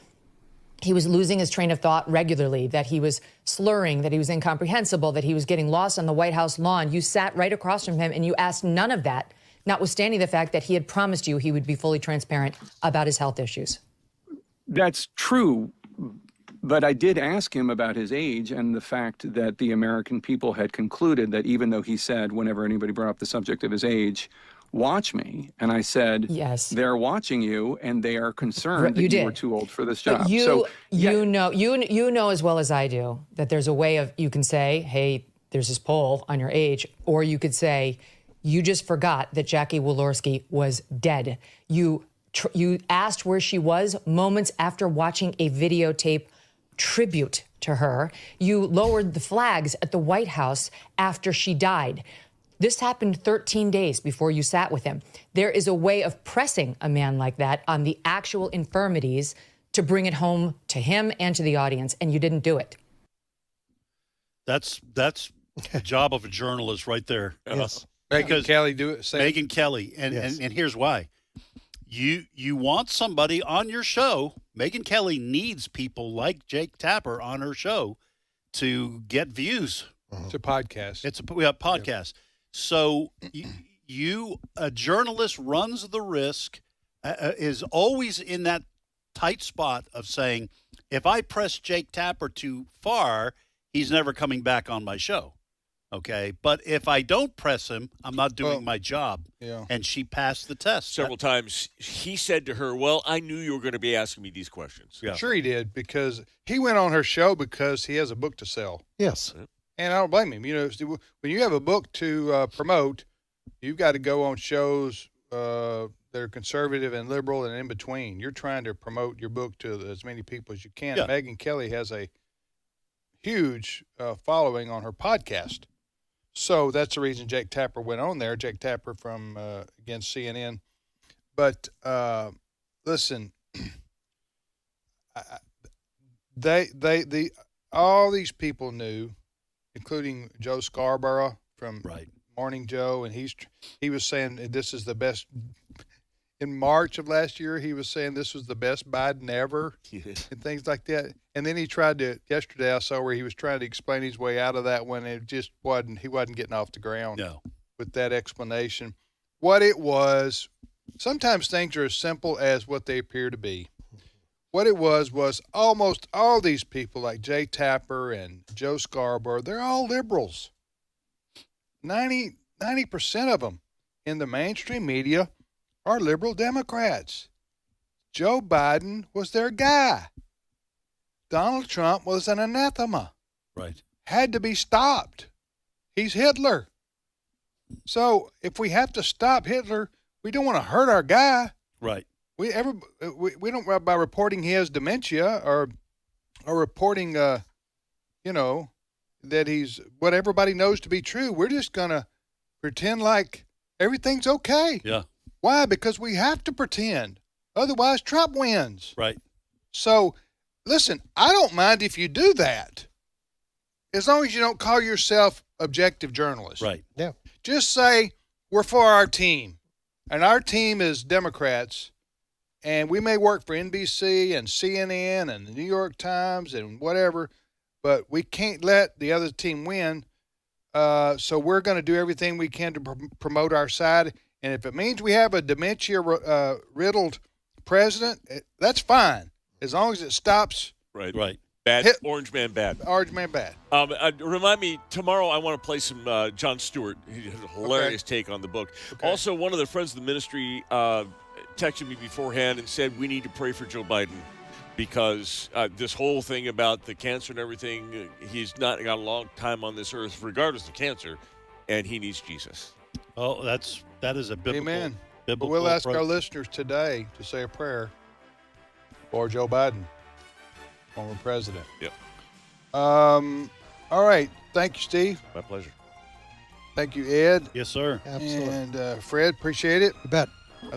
he was losing his train of thought regularly, that he was slurring, that he was incomprehensible, that he was getting lost on the White House lawn. You sat right across from him and you asked none of that, notwithstanding the fact that he had promised you he would be fully transparent about his health issues. That's true, but I did ask him about his age and the fact that the American people had concluded that even though he said whenever anybody brought up the subject of his age, watch me. And I said, yes, they're watching you and they are concerned that you were too old for this job. But you know as well as I do that there's a way of, you can say, hey, there's this poll on your age, or you could say, you just forgot that Jackie Walorski was dead. You asked where she was moments after watching a videotape tribute to her. You lowered the flags at the White House after she died. This happened 13 days before you sat with him. There is a way of pressing a man like that on the actual infirmities to bring it home to him and to the audience, and you didn't do it. That's the job of a journalist right there. Yes. Megyn Kelly do it. Megyn Kelly, and here's why. You want somebody on your show. Megyn Kelly needs people like Jake Tapper on her show to get views. It's a podcast. It's a podcast. Yep. So a journalist runs the risk, is always in that tight spot of saying, if I press Jake Tapper too far, he's never coming back on my show. Okay, but if I don't press him, I'm not doing my job. Yeah. And she passed the test Several times. He said to her, well, I knew you were going to be asking me these questions. Yeah. Sure he did, because he went on her show because he has a book to sell. Yes. And I don't blame him. You know, when you have a book to promote, you've got to go on shows that are conservative and liberal and in between. You're trying to promote your book to as many people as you can. Yeah. Megyn Kelly has a huge following on her podcast. So that's the reason Jake Tapper went on there. Jake Tapper from, again, CNN. But listen, all these people knew, including Joe Scarborough from Morning Joe, and he was saying this is the best. In March of last year, he was saying this was the best Biden ever, and things like that. And then he tried to, yesterday I saw where he was trying to explain his way out of that one, and it just wasn't, he wasn't getting off the ground with that explanation. What it was, sometimes things are as simple as what they appear to be. What it was almost all these people like Jay Tapper and Joe Scarborough, they're all liberals. 90% of them in the mainstream media are liberal Democrats. Joe Biden was their guy. Donald Trump was an anathema. Right. Had to be stopped. He's Hitler. So if we have to stop Hitler, we don't want to hurt our guy. Right. We don't, by reporting he has dementia or reporting, that he's what everybody knows to be true. We're just going to pretend like everything's okay. Yeah. Why? Because we have to pretend. Otherwise, Trump wins. Right. So, listen, I don't mind if you do that, as long as you don't call yourself objective journalist. Right. Yeah. Just say, we're for our team, and our team is Democrats, and we may work for NBC and CNN and the New York Times and whatever, but we can't let the other team win, so we're going to do everything we can to promote our side. And if it means we have a dementia-riddled president, that's fine, as long as it stops. Right. Right. Bad. Orange man bad. Orange man bad. Remind me, tomorrow I want to play some Jon Stewart. He has a hilarious take on the book. Okay. Also, one of the friends of the ministry texted me beforehand and said we need to pray for Joe Biden because this whole thing about the cancer and everything, he's not got a long time on this earth, regardless of cancer, and he needs Jesus. Oh, that is a biblical. Amen. Biblical but we'll ask approach. our listeners today to say a prayer for Joe Biden, former president. Yep. All right. Thank you, Steve. My pleasure. Thank you, Ed. Yes, sir. Absolutely. And Fred, appreciate it. You bet.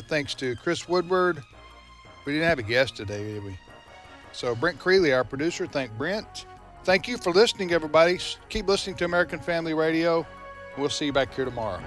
Thanks to Chris Woodward. We didn't have a guest today, did we? So Brent Creeley, our producer. Thank Brent. Thank you for listening, everybody. Keep listening to American Family Radio. We'll see you back here tomorrow.